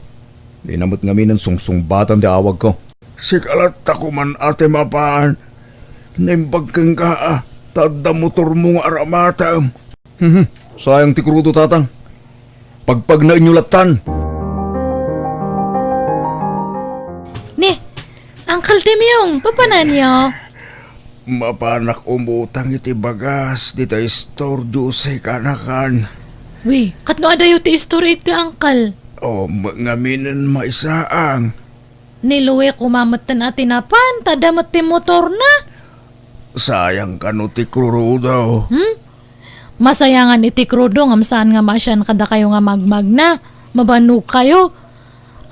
Di namot ngamin ang sungsungbatan di awag ko. Sikalat ako man ate mapaan. Naimbag kang kaa. Tadda motor mo nga aramatam. Sayang ti krudo tatang. Pagpag na inyulatan. Ni, Uncle Timyong, papanan niyo? Mapanak umutang iti bagas. Dita store juice kanakan. Wi, katno adayo ti story ito, Uncle. O ngaminan maisaang. Niluwi kumamatan atin apan, tadamat ti motor na. Sayang ka no ti krudo. Masayangan iti krudo ngam saan nga masyan kada kayo nga magmag na. Mabanu kayo.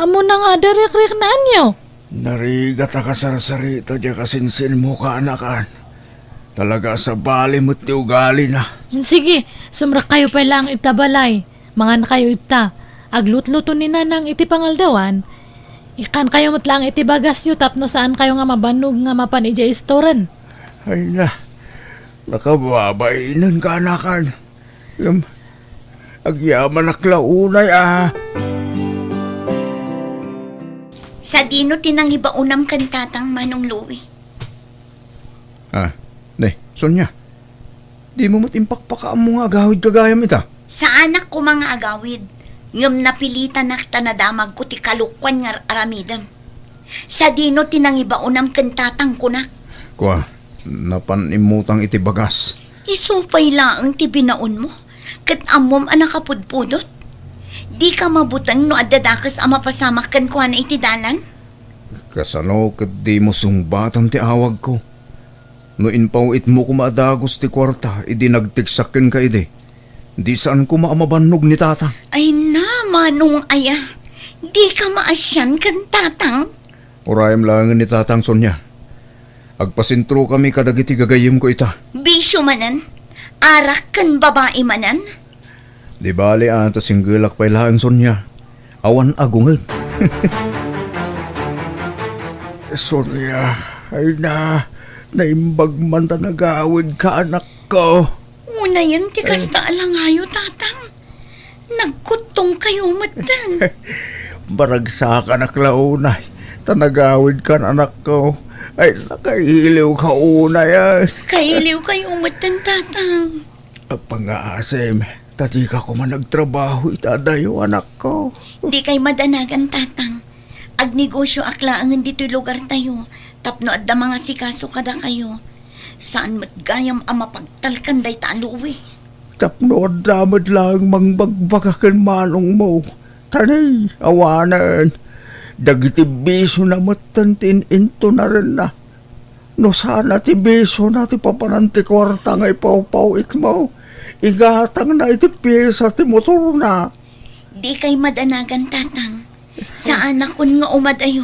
Amo na nga darik-rik na anyo. Narigat ka sarsarito diya kasinsin mo ka anakan. Talaga sa bali mo't ti ugali na. Sige, sumrak kayo pa lang itabalay. Mangan kayo ita. Aglutluto ni nanang iti pangaldawan. Ikan kayo mo't lang iti bagas yu tapno saan kayo nga mabanog nga mapan ija istoran. Ay na, nakababainan ka anakan. Agyaman aklaunay Sa dino tinangiba unam kan tatang Manong Louie. Sonya. Di mo matimpakpaka mo nga agawid kagayam ita. Sa anak ko mga agawid, ngam napilitan nakta na damag ko ti kalukwan nga aramidam. Sa dino tinangiba unam kan tatang kunak. Kwa, napanimutang iti bagas. Isupay laang ti binaon mo. Kat amom anak kapudpudot. Di ka mabutang no adadakas ang mapasamak kan kuha na iti dalan? Kasano kat di mo sungbatan ti awag ko. No inpawit mo kumadagos ti kwarta, idi nagtiksakin ka ide. Di saan ko maamabanog ni tata. Ay na, Manong aya. Di ka maasyan kan tatang. Urayam lang ni tatang Sonya. Agpasintro kami kadagiti gagayim ko ita. Bisyo manan. Arak kan babae manan. Di bali ato singgilak pa ilahan Sonya. Awan agungad. Sonya, ay na, naimbag man ta nagawid ka anak ko. Una yan, tikas na alangayo, tatang. Nagkutong kayo matan. Baragsakan aklaunay. Tanagawid ka anak ko. Ay, nakailiw ka una yan. Kailiw kayo matan, tatang. Pang-aasim, tati ka ko man nagtrabaho itadayo anak ko. Di kay madanagan, tatang. Agnegosyo aklaan dito'y lugar tayo. Tapno at da mga sikaso kada kayo. Saan matgayam ang mapagtalkan day taluwi? Tapno damad lang mangbagbagakan manong mo. Tanay, awanan. Dagiti biso na matantin into na rin na. No sana ti biso na ti papananti kwarta ngay pau-pauit mo. Igatang na iti pyesa ti motor na. Di kay madanagan, tatang. Saan akon nga umadayo?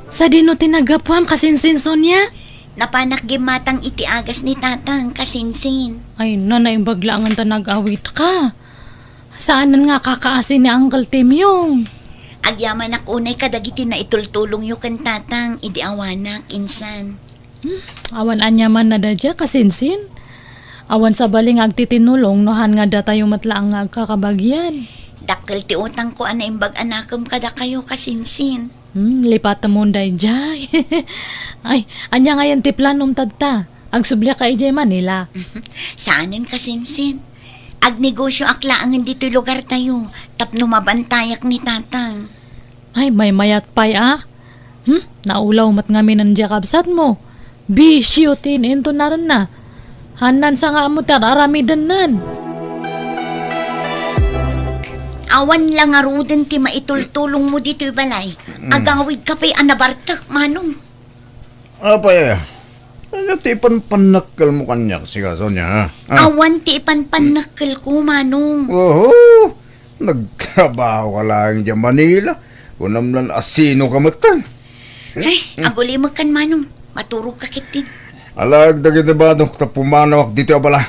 Sa dino tinagapuam kasinsin Sonya? Napanak gimatang iti agas ni tatang kasinsin. Ay, nanay baglangan ta nag-awit ka. Saanan nga kakaasin ni Uncle Timyong? Agyaman ak unay kadagiti na itultulong yu kan tatang, idi awanak, insan. Awan anya man na dadya kasinsin. Awan sa baling agtitinulong nohan nga datayo matlaang nga kakabagyan. Dakkel ti utang ko ana imbag anakam kada kayo kasinsin. Lipat mo day jay. Ay, anya nga yan ti planom tadta. Agsubli ka ijay Manila. Saanin kasinsin? Agnegosyo aklaangan dito'y lugar tayo. Tapno mabantayak ni tatang. Ay, may mayat pay Naulaw mat nga minandya kabsat mo. Bisyo tin into na rin na. Hanan sa nga mo tararamidan nan. Awan lang aruden ti maitultulong mo dito'y balay. Agawid ka pa'y anabartak, Manong. Apay, ano ti panpanakal mo kanya kasi ka Sonya. Awan ti ipanpanakil ko, Manong. Oo, nagtrabaho ka lang dyan Manila. Kunam lang asino ka matan. Ay, aguli mo kan, Manong. Maturog ka kitin. Alag dagiti ba nung pumanawak dito abala.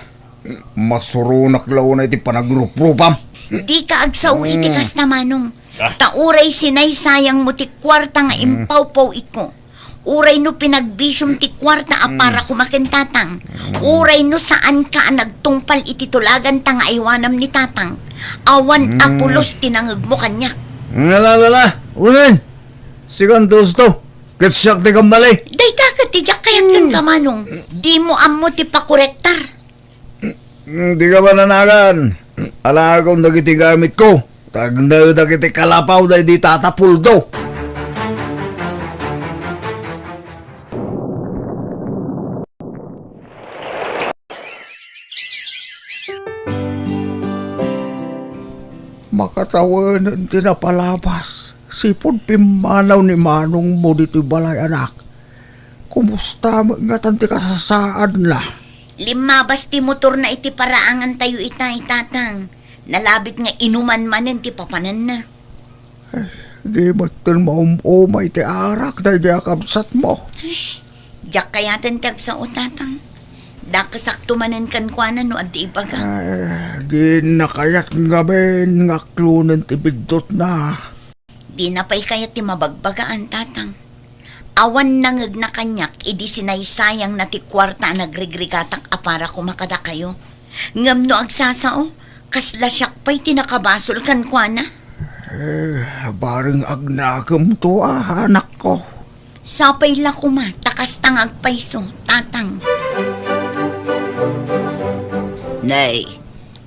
Masurunak lao na iti panagrupropam. Di ka agsaw itikas na, Manong. Tauray sinay sayang mo ti kwarta nga impaw-paw iko. Uray no pinagbisyong ti kwarta para kumakin tatang. Uray no saan ka nagtungpal iti tulagan ta nga iwanam ni tatang. Awan apulos tinangag mo kanyak. Nalala, unin! Sigan to. Kitsak ti kambali. Dayta ka tijak kayat kan ka manong. Di mo ammo ti pakorektar. Di ka ba nanagan? Ala akong dagiti gamit ko. Tagna dagiti kalapaw da di tatapuldo. Makatawanan tinapalabas. Sipod pimanaw ni Manong mo dito'y balay anak. Kumusta nga tanti kasasaan la? Limabas ti motor na iti paraangan tayo itatang. Nalabit nga inuman manen ti papanan na. Di matan maumumay ti arak na di akabsat mo. Diyak kayatan tag sa utatang. Dakasakto manen kan kuanan no at di ibaga. Di na kayat ngamin nga klunan ti bigdot na. Di na pa'y kayat ti mabagbagaan tatang. Awan nangag na kanyak, idi sinaysayang na ti kwarta nagrigrigatak apara kumakada kayo. Ngam no agsasao, kasla siyak pa'y tinakabasol kan kuana. Bareng agnagam to anak ko. Sapay la kuma, takas tangag paiso, tatang. Nay,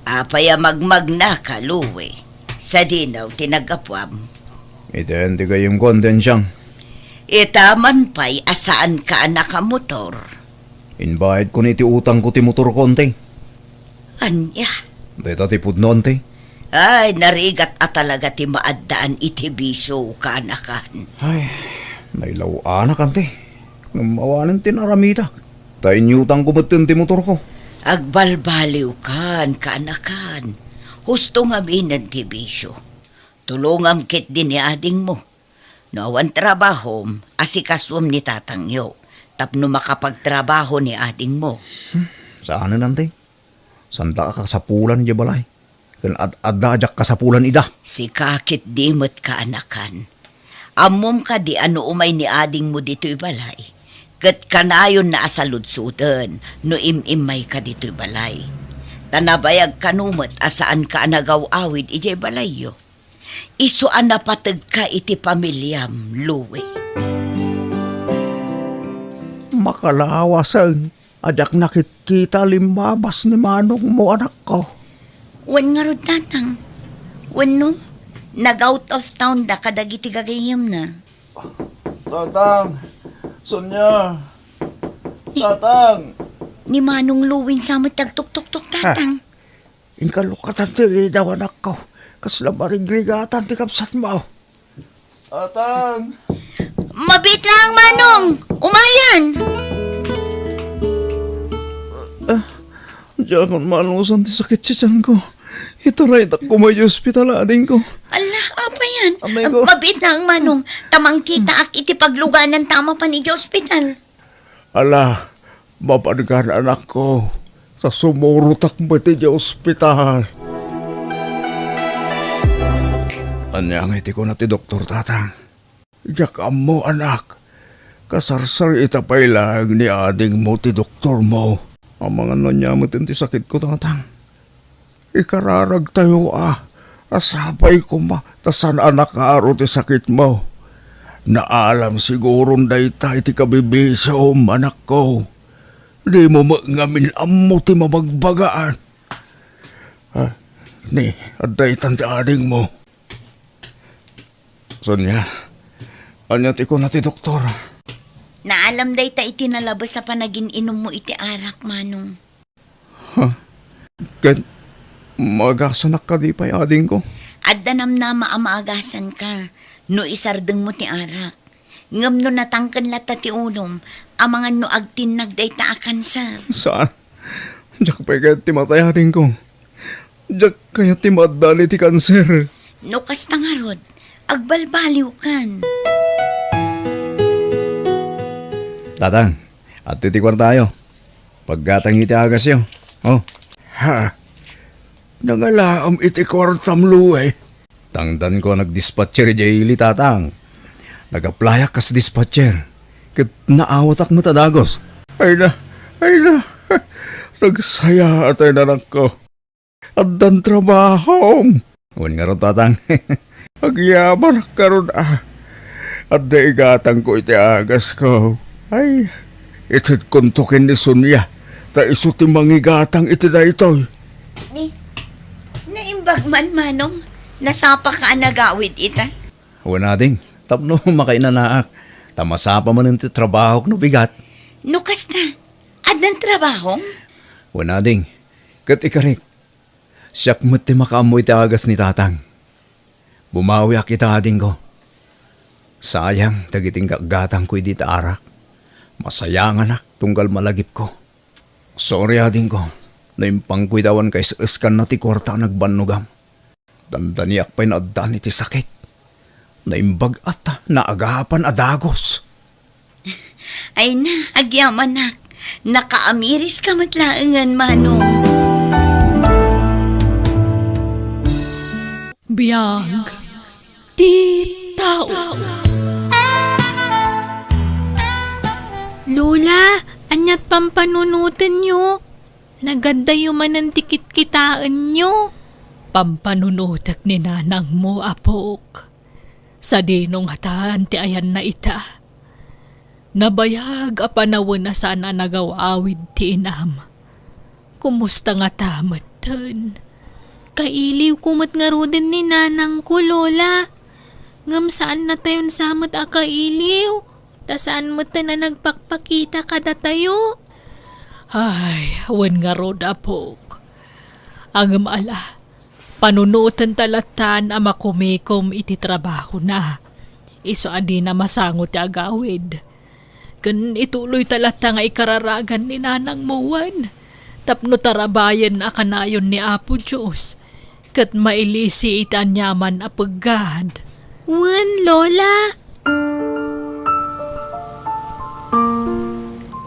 apaya magmag na ka, luwe. Sa dinaw, tinagapwam. Ito hindi kayong kondensyang. Itaman pa'y asaan ka anak ka motor. Inbayad ko ni ti utang ko ti motor konti. Anya? Dito ti pudnon ti. Ay, narigat at talaga ti maaddaan iti bisyo ka anakan. Ay, nailaw anak ante. Ngamawanan ti naramita. Tayo utang ko batin ti motor ko. Agbalbaliw kan ka anakan. Husto nga minan ti bisyo. Tulungam kit din ni ading mo. No awan trabaho, asikaswam ni tatangyo. Tapno makapagtrabaho ni ading mo. Saan na ante? Santa ka kasapulan di balay. Kan adajak kasapulan ida. Si kakit dimot ka anakan. Amom ka di ano umay ni ading mo dito'y balay. Kat kanayon na asaludsudan, no imimay ka dito'y balay. Tanabayag kanumot asaan ka anagaw-awid ijay balayyo. Isuan na patag ka iti pamilyam, luwe. Makalawasan. Adak nakikita limabas ni Manong mo anak ko. Wan nga rod tatang. Wan no, nag-out of town da kadagiti gagayam na. Tatang! Sonya! Tatang! Ni Manong Luwin sa tagtuk-tuk-tuk tatang. Inkalukatan ti daw anak ko. Kasla marigrigatan ti kapsat mo. Tatang! Mabit lang Manong! Umayan! Diyan akong malusan ti sakit siyan ko. Ito rin ako may hospital ading ko. Allah, apa yan? Amay ko. Mabit lang Manong. Tamang kita ak iti pagluganan tama pa ni hospital. Ala, mapadgan anak ko. Sa sumurutak mo ti di ospital. Anyang iti ko na ti doktor tatang. Yakam mo anak. Kasarsar itapay lang ni ading mo ti doktor mo. Ang mga nanyamutin ti sakit ko tatang. Ikararag tayo asapay ko ma. Tasan anak aro ti sakit mo. Naalam sigurong dayta iti kabibisom anak ko. Di mo ngamin amo ti mabagbagaan. Ni, aday tanti ading mo. Sonya, anya ti ko na ti doktor. Naalam day ta iti nalabas sa panagin inom mo iti arak Manong. Ken, magasanak ka di pa ading ko. Addanam na maamaagasan ka. No isardeng mo ti arak. Ngam no natangkan lata ti unom. Amangan no agtinag day ta a kanser. Saan? Diyak pa kaya ti matay ading ko. Diyak kaya ti madali ti kanser. No kasta nga rod, agbalbaliw kan. Tatang, at titikwar tayo. Paggatang iti agas yun. Oh, Ha? Nangalaam iti kwartam luay. tangdan ko nagdispatcher jayili tatang. Nagaplayak kas dispatcher. Kat naawatak mo tadagos. Ay na. Nagsaya atay na lang ko. At dan trabaho. Huwag nga ron, tatang. Agyaman karon At igatang ko iti agas ko. Ay, itit kuntukin ni Sonia. Ta iso ti mangigatang iti da ito. Naimbag man, Manong. Nasapa ka nagawid ita. Huwag nating. Tapno makainanaak. Tamasapa man ti trabaho no bigat. Nukas na. Adnan trabaho? Huwag nating. Kat ikarik. Siyak mo't ti makaamoy ti agas ni tatang. Bumawi kita ading ko. Sayang, tagiting gatang ko'y di arak. Masayang anak, tunggal malagip ko. Sorry ading ko. Naimpang ko'y dawan kay iskan na ti kwarta nagbanugam. Dandaniak pa'y naaddan iti sakit. Naimbag at naagapan adagos. Ay na, agyaman nak. Nakaamiris ka matlaangan, Manong. Biyag, ti tao. Lola, anyat pampanunutan nyo. Naganda yung manang tikit-kitaan nyo. Pampanunutak ni nanang mo, apok. Sa dinong hataan ti ayan na ita. Nabayag apanawon na sana nagawawid ti inam. Kumusta nga tamatan? Kailiw kumot nga rodin ni nanang ko, Lola. Ngam saan na tayon samot a kailiw? Ta saan mo ta na nagpakpakita kada tayo? Ay, awan nga rod apok. Ang ala, panunutan talatan ama kumikom iti trabaho na. Iso adi na masangot ti agawid. Kan ituloy talata nga ikararagan ni nanang muwan. Tapno tarabayan akanayon ni Apo Diyos. Kat mailisi itan yaman apagad. Wan, Lola.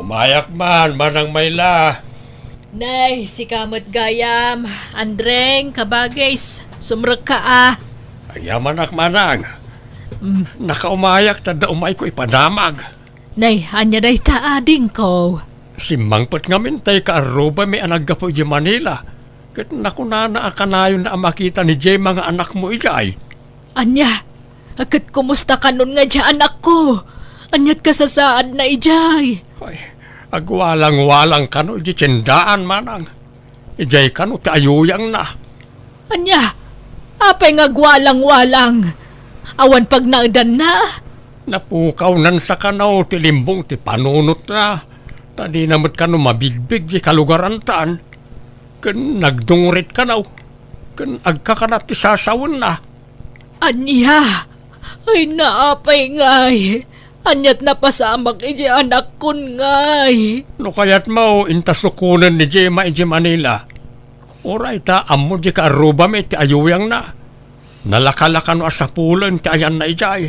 Umayak man, manang Mayla. Nay, si Kamot Gayam, Andreng, Kabagays, sumrek ka ah. Ayamanak manang. Nakaumayak, tada umay ko ipanamag. Nay, anya day taading ko. Si Mangpot nga mintay ka aruba may anak gapo di Manila. Kat nakunana akanayon na makita ni Jay mga anak mo ijay. Anya, akat kumusta ka nun nga dyan anak ko? Anyat ka sa saad na ijay. Ay, agwalang-walang kano di tsendaan manang. Ijay kano ti ayuyang na. Anya, apay nga gwalang-walang. Awan pag nagdan na. Napukaw nan sa kanaw ti limbong ti panunot na. Tadi namot kano mabigbig di kalugarantaan. Kan nagdungrit kanaw. Kan agkakanat ti sasawon na. Anya, ay naapay ngay. Anyat napasamak iji anak kun ngay. No kayat mo intasukunan ni Jema iji Manila. Oray ta amo di ka aruba may ti ayuyang na. Nalakalakan no asapulan ti ayan na ijay.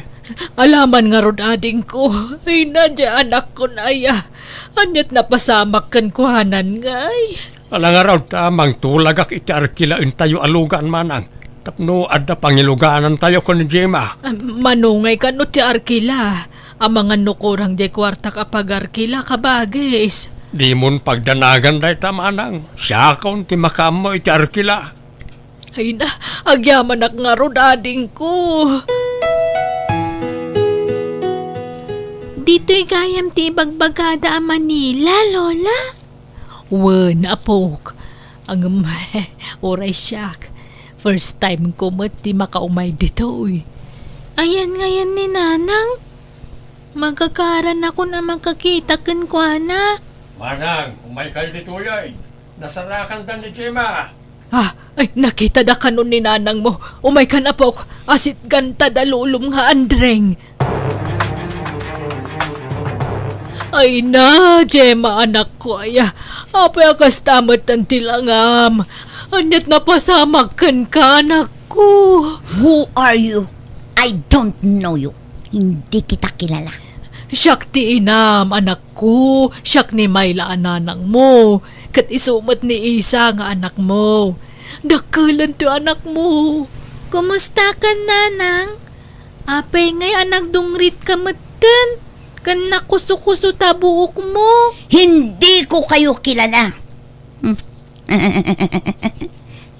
Alaman nga rod ading ko. Ay nadya anak kun aya. Anyat napasamak kan kuhanan ngay. Alang araw tamang tulagak iti arkilain tayo alugan manang. Tapno adda pangiluganan tayo kon ni Jema. Manungay ka no ti arkila. Ang mga nukurang di kwarta kapag arkila kabagis. Di mon pagdanagan day tamanang. Siya kaun ti makamo iti arkila. Ay na, agyaman ak nga rod ading ko. Dito'y gayam ti bagbagada a Manila, Lola. Wen, apok. Ang oray siyak. First time ko mo't di makaumay dito, Ayan ngayon ni Nanang. Magkakaran ako na magkakita kan kwa na. Manang, umay kayo dito yay. Nasarakan dan ni Jema. Ay, nakita da kanon ni Nanang mo. Umay ka na po, asit ganta da lulong nga Andreng. Ay na, Jema anak ko aya. Apay akas tamat ang tilangam. Anyat napasamag kan ka, anak ko. Who are you? I don't know you. Hindi kita kilala. Siyak ti inam, anak ko. Siyak ni Mayla ananang mo. Kat isumot ni Isa nga anak mo. Dakalan to anak mo. Kumusta ka, Nanang? Apay ngay anak dungrit ka matan. Kan nakuso-kuso tabuok mo. Hindi ko kayo kilala.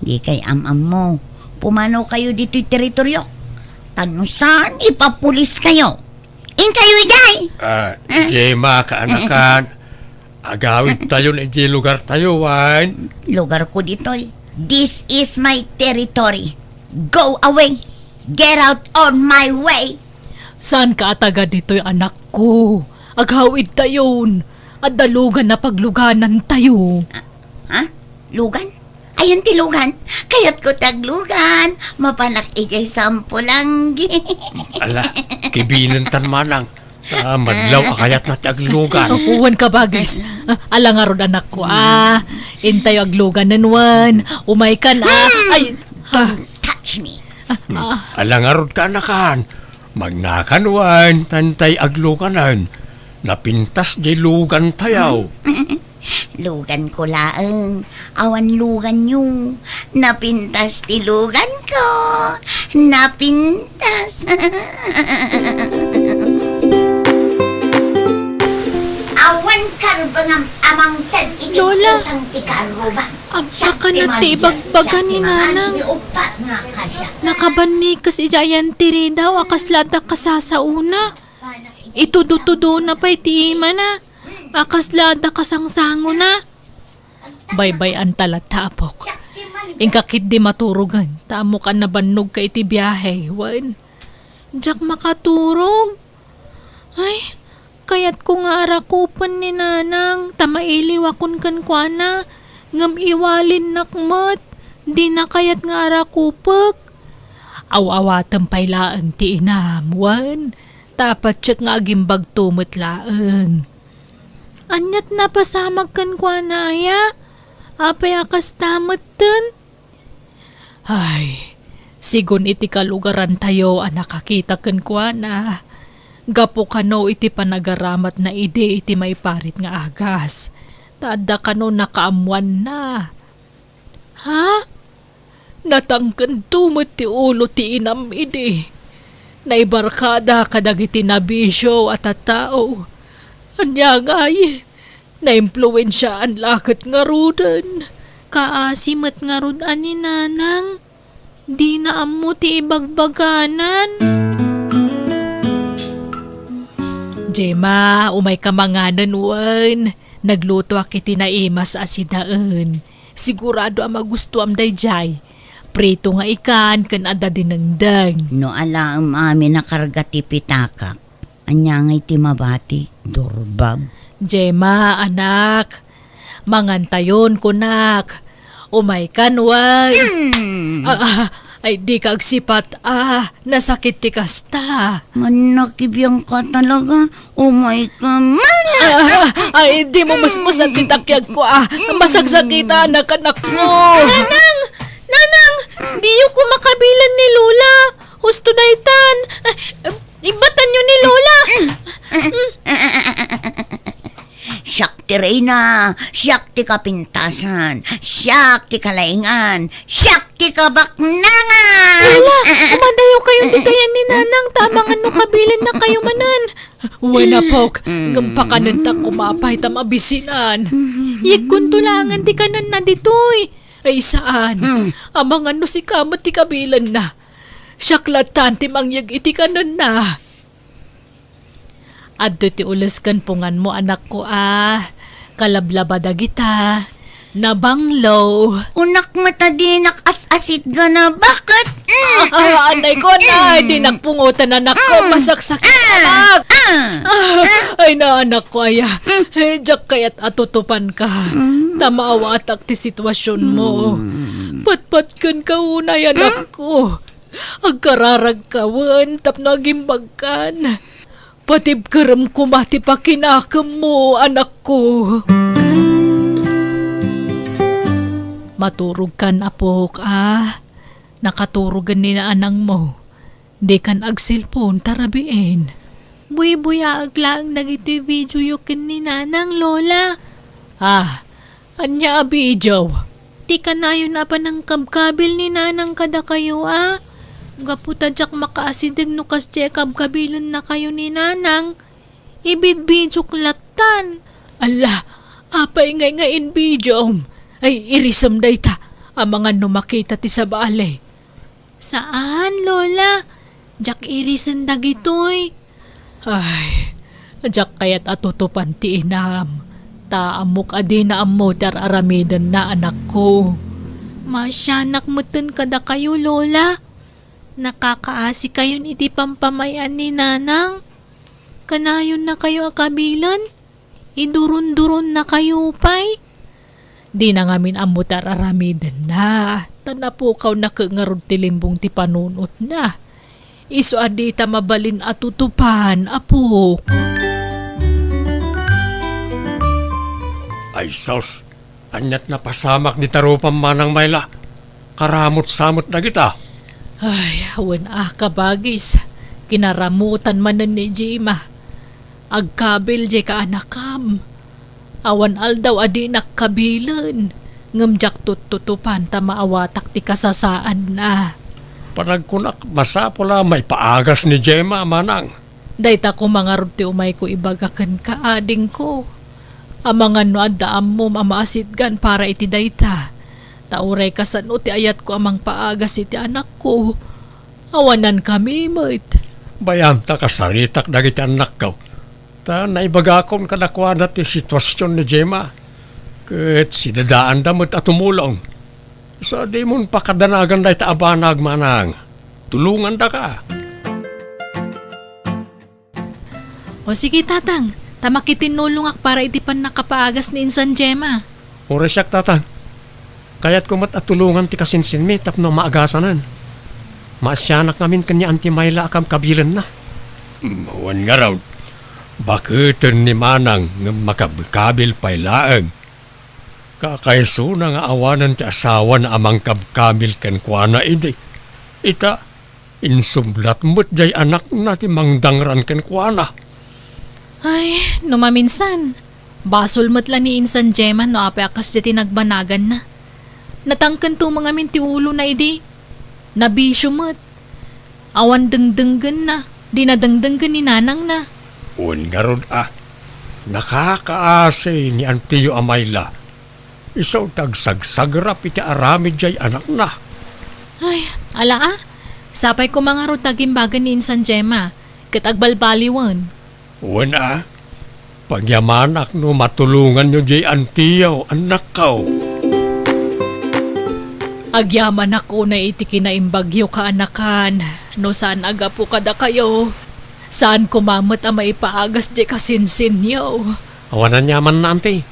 Di kay amam mo. pumanaw kayo dito'y teritoryo. Tanusan, ipapulis kayo. In kayo, Iday! Jema, kaanakan. Agawid tayo na di lugar tayo, wan. Lugar ko dito'y. This is my territory. Go away. Get out on my way. Saan ka ataga dito'y anak ko? Aghawid tayon. At dalugan na pagluganan tayo. Ha? Lugan? Ayan ti lugan. Kayat ko taglugan. Mapanak ijay sampulang. Ala, kibinan tan manang. Madlaw akayat na taglugan. Uwan ka bagis. Ala nga ron anak ko intayo aglugan nanwan. Umay ka na. Ay, Touch me. Alangarod ka anakan. Magnakanwan, tantay agluganan. Napintas di lugan tayaw. Lugan ko laeng. Awan lugan nyo. Napintas ti lugan ko. Napintas. Awan karbangam amang tad iti Lola. utang ti karuban. Agsa ka na ti ibagbagan ni nanang. Upa nga ka siya. Nakabani kas ijayan tiri daw akas lada kasasauna. Itudutudo na pa'y tiima na. Akas lada kasangsango na. Baybay ang talatapok. Ingkakit di maturugan. Tamo ka na banog ka iti biyahe. Wan. Diyak makaturog. Ay, kayat ko nga arakupan ni nanang. Tamailiw akon kan kwa na. Ngam iwalin nakmat. Di na kayat nga arakupag. Aw-awatan pa'y laang ti inamwan. Tapat siya nga agimbag tumot laang. Anyat na pasamag kan kwa na aya. Apay akas tamat dun. Ay, sigun iti kalugaran tayo nakakita kan kwa na. Gapo kano iti panagaramat na ide iti may parit nga agas. Tada kano nakaamuan na. Ha? Natangkan tumot ti ulo ti inam ide. Naibarkada kadagiti nabisyo at tao. Anya ngay, na-impluensya ang lakat nga rudan. Kaasimat nga rudan ni nanang. Di na amo ti ibagbaganan. Jema, umay ka manganan wan. Nagluto akiti na imas asidaan. Sigurado ang magusto am dayjay. Prito nga ikan kan ada dinengdeng. No ala amin nakarga ti pitakak. Anya nga iti mabati. Durbab. Jema, anak. Mangantayon kunak. Umay kanwan. Ay di kag sipat nasakit ti kasta. Manakibiyang ka talaga. Oh my God. Ay di mo musmus at titakyag ko masagsakita anak-anak mo. Nanang! Nanang! Di ko makabilan ni Lola. Husto daytan. Ibatan nyo ni Lola. Siyak ti Reyna, siyak ti kapintasan, siyak ti kalaingan, siyak ti kabaknangan! Lola, umadayo kayo di kaya ni Nanang. Tamang ano kabilan na kayo manan. Wala pok, gampakanan ta kumapay ta mabisinan. Yagkun tulangan ti kanan na ditoy. Ay saan? Amang ano si kamot ti kabilan na. Siyaklatan ti mangyag iti kanan na. Adto ti ulas kan pungan mo anak ko Kalablabada kita. Nabanglo. Unak mata di nakasasit ka na. Bakit? Anay ko na. Di nakpungutan anak ko. Masaksakit anak. Ay na anak ko aya. Diyak kaya't atutupan ka. Tamawa atak ti sitwasyon mo. Patpatkan ka unay anak ko. Agkararag kawan. Tapno agimbagkan. Patib karam kumati pa kinakam mo, anak ko. Maturog kan apok, Nakaturugan ni na anang mo. Di kan ag cellphone tarabiin. Buy-buya aglaang nagiti video yukin ni nanang Lola. Anya video? Di ka na yun na pa ng kabkabil ni nanang kada kayo, Gaputa jak makaasidig no kas jekab kabilan na kayo ni nanang. Ibidbidyok latan. Ala, apay ngay ngayon bidyom. Ay irisam day ta. Ang mga no makita ti sa balay. Saan, Lola? Jak irisan dagitoy. Ay, ajak kayat atutupan ti inam. Taamok adi na amo tar aramidan na anak ko. Masyanak mutin kada kayo, Lola. Nakakaasi kayon iti pampamayan ni Nanang. Kanayon na kayo akabilan. Idurun-durun na kayo pay. Di na ngamin amo tar aramidan na. Tanapukaw na kangarod ti limbong ti panunot na. Iso adi ta mabalin atutupan, apok. Ay sos, anyat na pasamak ni tarupang manang mayla. Karamot-samot na kita. Ay, awan kabagis. Kinaramutan man na ni Jima. Agkabil jay ka anakam. Awan aldaw adi nakkabilan. Ngamjak tututupan ta maawatak ti kasasaan na. Panagkunak, masapula may paagas ni Gemma, manang. Dayta ko mga ti umay ko ibagakan ka ading ko. Amangan no addaam mo mamaasidgan para iti dayta. Tauray kasano ti ayat ko amang paagas iti anak ko. Awanan kami, mait. Bayam ta kasaritak dagiti anak ko. Ta naibagakon kadakwana ti sitwasyon ni Gemma. Ket sidadaan damot at tumulong. Sa di mon pakadanagan dahi ta abanag, manang. Tulungan da ka. O sige, Tatang. Tamakitinulungak para iti pan nakapaagas ni Insan Gemma. Oresyak, tatang. Kaya't kumat at tulungan ti kasinsin mi tapno maagasanan. Maasyanak namin kanya anti Mayla akam kabilan na. Mawan nga raw. Bakit ni manang nga makabikabil pa'y laang? Kakaiso na nga awanan ti asawa na amang kabkabil ken kuana idi. Ita, insublat mo't jay anak na ti mangdangran ken kuana. Ay, numaminsan. Basol matla ni Insan Gemma no ape akas di nagbanagan na. Natangkan to mga minti ulo na idi. Nabisyo mo't. Awan dengdenggan na. Di na dengdenggan ni Nanang na. Un garod nakakaasay ni Antiyo Amayla. Isaw tagsagsagrap iti aramid jay anak na. Ay, ala sapay ko mga rutagimbagan ni Insan Gemma. Katagbalbaliwan. Una, pagyamanak no matulungan nyo jay Antiyo, anak ko. Agyaman ako na iti kinaimbagyo ka anakan. No saan aga po kada kayo? Saan kumamot ang maipaagas di kasinsin niyo? Awanan yaman na, ante.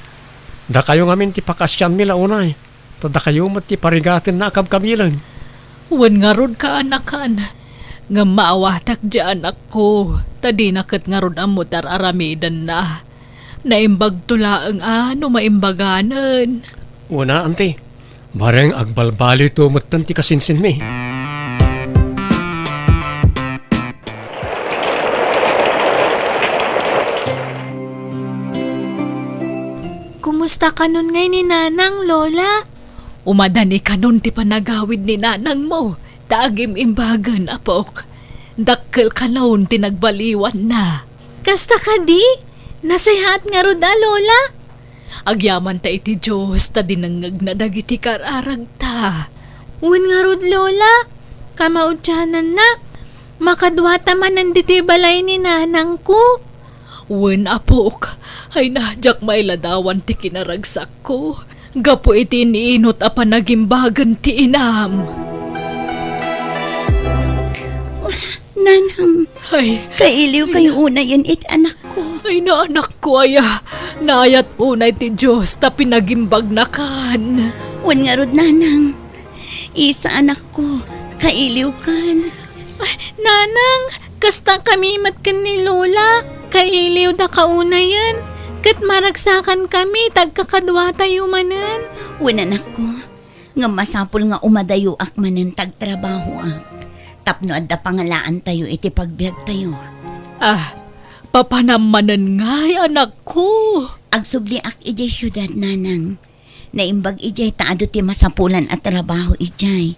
Da kayo ngamin ti pakasyan mila unay. Da kayo mat ti parigatin na kabkabilan. Wan nga rod ka anakan. Nga maawatak di anak ko. Tadi nakat nga rod ang mutar aramidan na. Naimbag tula ang ano maimbaganan. Una, ante. Bareng agbalbali to matan ti kasinsin mi. Kumusta ka nun ngay ni Nanang, Lola? Umadani ka nun ti panagawid ni nanang mo. Tagim imbagan, apok. Dakkel ka nun ti nagbaliwan na. Kasta ka di? Nasayaat nga roda, Lola? Agyaman ta iti Diyos ta dinangag na dagiti kararag ta. Uwan nga rod, Lola. Kamaudyanan na. Makadwata man nandito balay ni Nanang ko. Wen apok, ay nadyak may ladawan ti kinaragsak ko. Gapo iti iniinot a panagimbagan ti inam. Nanang, Ay, kailiw kayo una yun anak ko. ay naanak ko aya. Naayat unay ti Diyos ta pinagimbag na kan. Wan nga rod, Nanang. Isa anak ko, kailiw kan. Ay, Nanang, kasta kami matkan ni Lola. Kailiw da kauna yan. Kat maragsakan kami, tagkakadwa tayo manan. Wan anak ko, nga masapul nga umadayo ak manen tagtrabaho ak. Tapno adda pangalaan tayo iti pagbiag tayo. Ah, papanamanan nga'y anak ko. Agsubli ak ijay syudad, Nanang. Naimbag ijay taado ti masapulan at trabaho ijay.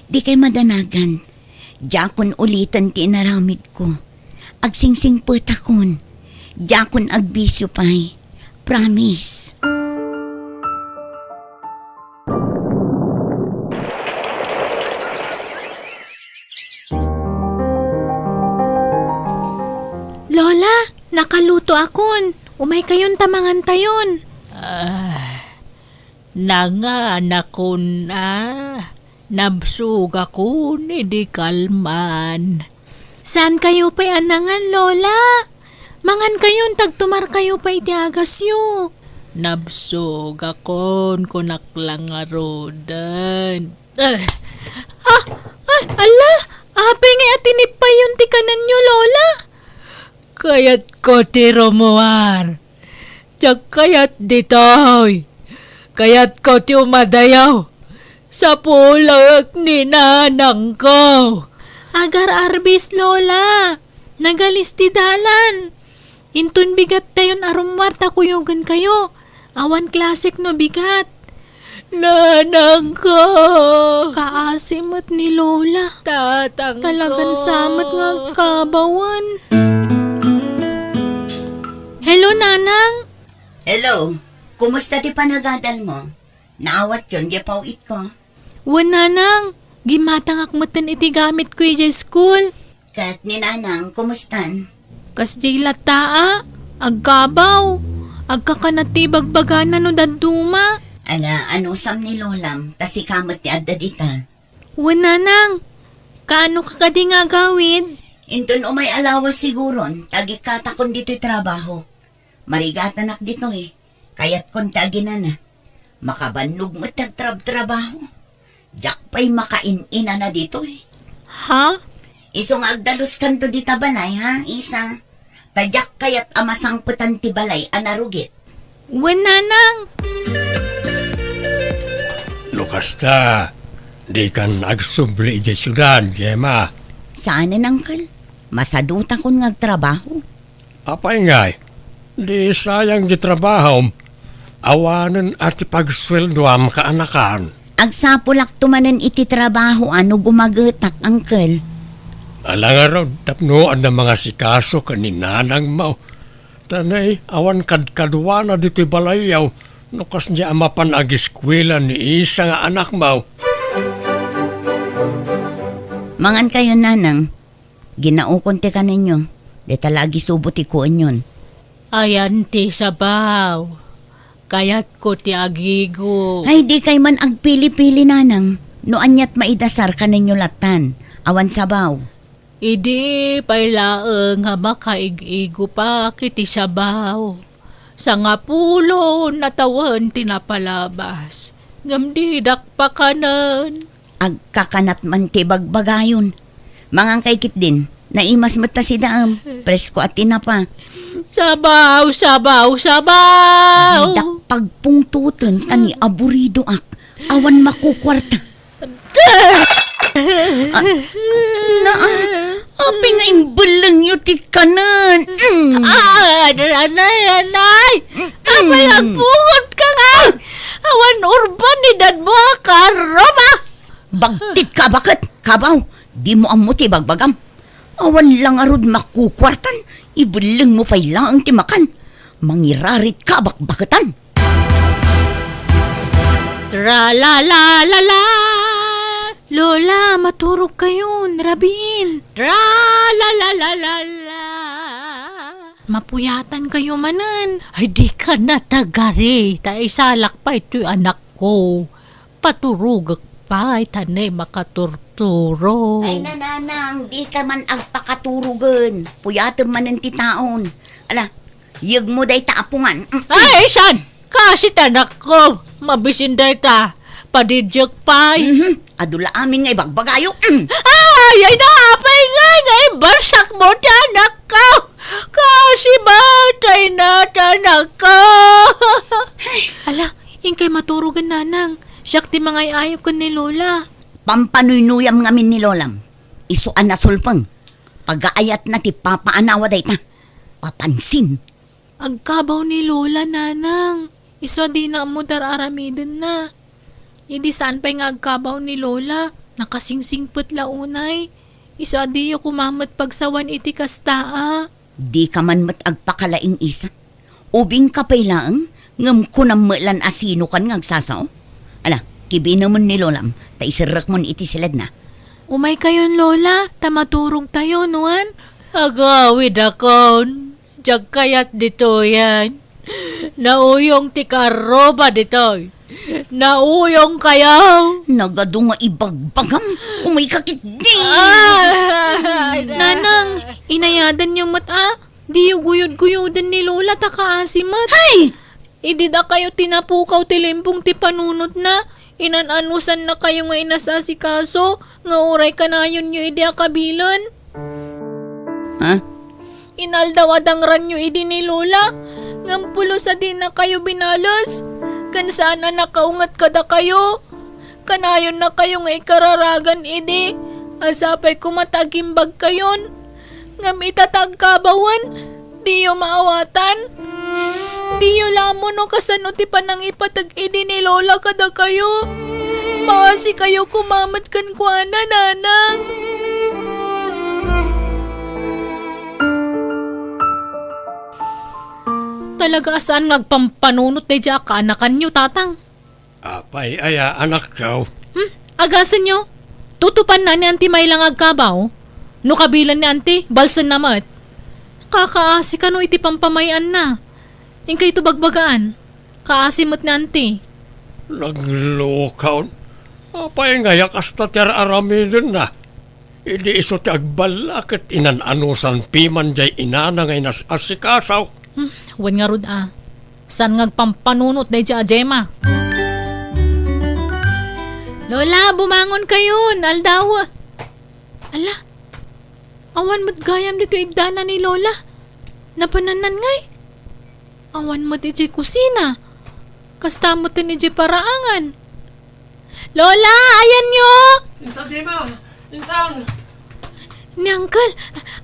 Di kay madanagan. Jakon ulitan ti inaramid ko. Agsingsing putakon. Jakon agbisyo pay. Promise. Nakaluto akon. Umay kayon tamangan tayon. Nanganak ko na. Nabsug ako ni di kalman. Saan kayo pa'y anangan, Lola? Mangan kayon, tagtumar kayo pa'y tiagasyo. Nabsug akon kunaklang nga rodan. Ala, apay nga atinip pa yun ti kanan nyo, Lola. Kayat ko ti Romuar. Diyak kayat ditoy. Kayat ko ti umadayaw. Sa pulag ni nanang ko. Agar arbis, Lola. Nagalis ti dalan. Intun bigat tayon arumwar takuyugan kayo. Awan klasik no bigat. Nanang ko. Kaasimot ni Lola. Tatang Talagang ko. samot nga kabawan. Hello, Nanang. Hello, kumusta ti panagadal mo? Naawat yun, di pawit ko. Wan, Nanang. Gimatang akmatan iti gamit ko iti school. Kat ni Nanang, kumustan? Kas di lataa. Aggabaw. Agkakanati bagbagana no daduma. Ala, ano sam ni Lolam, tas ikamat ti adda dita. Wan, Nanang. Kaano ka kadi nga gawin? Intun umay alawas siguron, tagikatakon dito'y trabaho. Marigatanak dito kayat kon taginan na. Makabannog mo trabaho. Diyak pa'y makain-ina na dito Ha? Isong agdalos kanto di tabalay ha, isa. Tadyak kayat amasang petan ti balay anarugit. Wan, Nanang. Lukas na. Di kan agsubli di syudad, Gemma. Saan na nangkal? Masaduta kon ngagtrabaho. Apay ngay. Di sayang di trabaho. Awanan at pagsweldo am kaanakan. Agsapulak tumanan iti trabaho ano gumagetak, angkel. Alang araw, tapnoan ng mga sikaso kaninanang mo. Tanay, awan kadkadwa na dito'y balayaw. Nukas niya amapan ag-eskwela ni isa nga anak mo. Mangan kayo, Nanang. Ginaukon ti ka ninyo. Di talagi subuti ko yun. Ayan ti sabaw. Kayat ko ti agigo. Ay, di kay man agpili-pili, Nanang. No anyat maidasar ka ninyo latan. Awan sabaw. Idi pailaeng nga makaig-igo pa kiti sabaw. Sa nga pulo natawan tinapalabas. Ngamdidak pa kanan. Agkakanat man ti bagbagayon. Mangang kay kit din. Naimas mata si daam. Presko at tinapa. Sabaw, sabaw, sabaw. Dakpagpungtutan tani aburido ak. Awan makukwarta. Api nga imbalang yu ti kanan. Anay. Apay ang pungot ka nga. Awan urban ni dadmo ka, Roma. Bagtit ka bakit? Kabaw, di mo amuti bagbagam. Awan lang arod makukwartan. Ibalang mo pa'y lang ang timakan. Mangirarit ka bakbakatan. Tra-la-la-la-la. Lola, maturog kayon. Rabiin. Tra-la-la-la-la-la. Mapuyatan kayo manan. Ay di ka natagari. Ta isalak pa ito'y anak ko. Paturugak pa tanay makaturturo. Ay nananang, di ka man agpakaturugan. Puyatan man ang titaon. Ala, yag mo day taapungan. Ay, san? Kasi tanak ko. Mabisin day ta. Padidyak pa'y. Adula amin ngay bagbagayo. Ay, naapay ngay. Barsak mo tanak ko. Kasi batay na tanak ko. Ala, yung kay maturugan, Nanang. Siyak ti mga ayaw ko ni Lola. Pampanuynuyam ngamin ni Lolam. Isuan na sulpang. Pag-aayat na ti papaanawa day ta. Papansin. Agkabaw ni Lola, Nanang. Iso di na mo dararamidan na. Hindi saan pa nga agkabaw ni Lola. Nakasingsingput launay. Iso di yo kumamot pagsawan iti kastaa. Di ka man mat agpakalaing isa. Ubing ka pa'y laang. Ngam ko na melan asino kan ngagsasaw. Ala, kibi naman ni Lolam. Ta isirak mon iti silad na. Umay kayon, Lola. Tamaturog tayo, nuan. Agawid akon. Diyak kayat dito yan. Nauyong ti karoba dito. Nauyong kayaw. Nagado nga ibagbagam. Umay kakit di. Nanang, inayadan yung mata. Di yung guyod-guyodan ni Lola ta kaasimat. Ay! Idi da kayo tinapukaw ti limpong ti panunot na. Inananusan na kayo nga inasasikaso. Nga uray kanayon nyo idi akabilan. Ha? Inaldawadang ranyo idi ni Lola. Ngampulo sa din na kayo binalas. Kan sana nakaungat kada kayo. Kanayon na kayo nga ikararagan idi. Asapay kumatagimbag kayon. Ngam itatag kabawan. Di yo maawatan. Di yo lamon no kasano ti panang ipatag idi ni Lola kada kayo. Maasi kayo kumamat kan kuana, nanang. Talaga saan nagpampanunot na dya kaanakan nyo, tatang? Apay, aya, anak daw. Agasan nyo? Tutupan na ni Auntie may lang agkabaw? No kabilan ni Auntie, balsan namat. Kakaasi ka no iti pampamayan na. Ingkay ito bagbagaan. Kaasimot ni Auntie. Naglokaw. Apay, ngaya kasta tiyar aramidin na. Hindi iso ti agbalak at inananusan piman jay inana ngay nasasikasaw. Wan nga rod San ngagpampanunot na dya, Gemma? Lola, bumangon kayo. Aldawa. Ala, awan mo't gayam dito igdala ni Lola. Napananan ngay. Awan mo't iti kusina. Kasta mo't iti paraangan. Lola, ayan nyo! Insan, Gemma! Insan! Ni Uncle!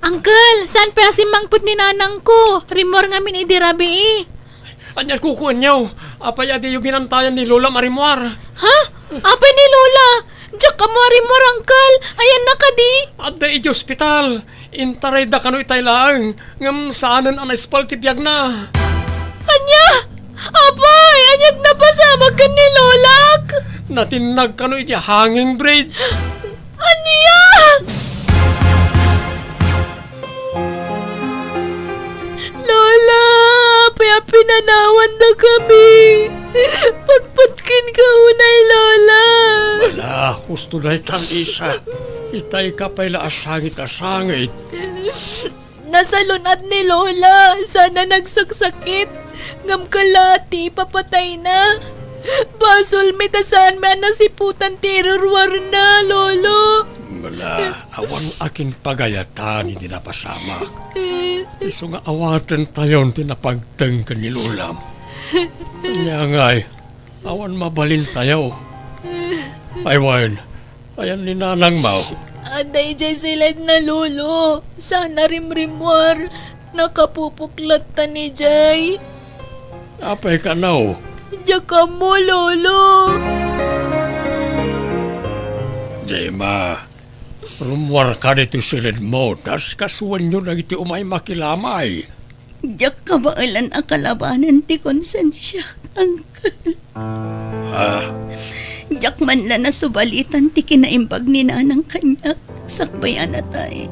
Uncle! Saan pa si mangput ni nanang ko? Rimor nga min idirabi Anyal kukuan niyo. Apay, adi yung binantayan ni Lola Marimar. Ha? Apa ni Lola? Diyak ka mo rimor, Uncle! Ayan na ka di! Adda iti ospital. Intaray da kano itay lang. Ngam saanan ang espal tibiyag na. Anya! Apay! Anyag na pasama ka ni Lolak! Natinag kano iti hanging bridge. Anya! Lola! Paya pinanawan na kami! Pagpatkin ka unay, Lola! Wala, gusto na itang isa. Itay ka pa'y laasangit-asangit. Nasalunad ni Lola. Sana nagsaksakit. Ngam kalati, papatay na. Basol mitasaan man nasiputan tirurwar na, Lolo. Wala, awan akin pagayatan hindi napasamak. Iso nga awatan tayon tinapagteng kanilulam. Kanya nga'y, awan mabalin tayo. Aywan, ayan ni nanang mau. Aday jay silad na, Lolo. Sana rimrimwar. Nakapupuklat ta ni Jay. Apay ka now. Diyak ka mo, Lolo. Jema, rumwar ka dito silid mo, tas kasuwan nyo na iti umay makilamay. Diyak ka ba ilan akalabanan ti konsensya, Uncle? Diyak man lang nasubalitan ti kinaimbag ni nanang kanya. Sakbayan na tayo.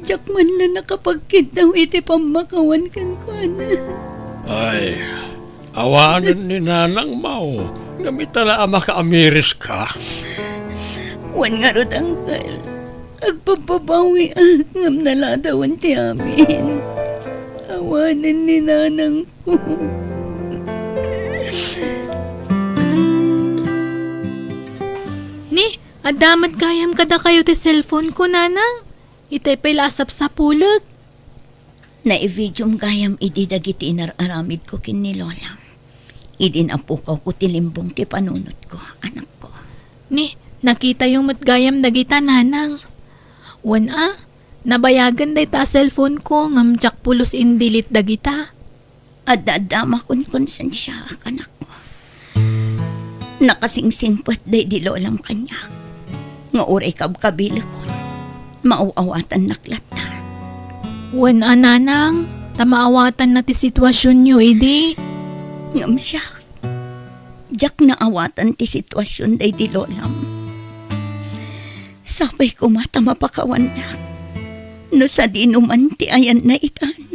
Diyak man lang nakapagkid daw iti pamakawan kan ko na. Ay, awanan ni nanang mau. Gamitala ang makaamiris ka. Wan nga rod, Uncle. Agpapabawi at ngam naladawan ti amin. Awanan ni nanang ko. Ni, adamat gayam kada kayo ti cellphone ko, nanang. Itay pa'y lasap sa pulag. Naividyong gayam idi dagiti inararamid ko kin ni Lola. Idin apukaw ko tilimbong ti panunot ko, anak ko. Ni, nakita yung matgayam dagita, nanang. Wan nabayagan day ta cellphone ko ngam jak pulos indilit dagita. Adadama kon konsensya, anak ko. Nakasingsingpat day di Lolam kanya. Nga uray kabkabila ko. Mauawatan naklata. Wan nanang, tamaawatan na ti sitwasyon nyo, idi. Ngam siya. Jak na awatan ti sitwasyon day di Lolam. Sabay ko mata mapakawan niya. No sa dinuman ti ayan na itan.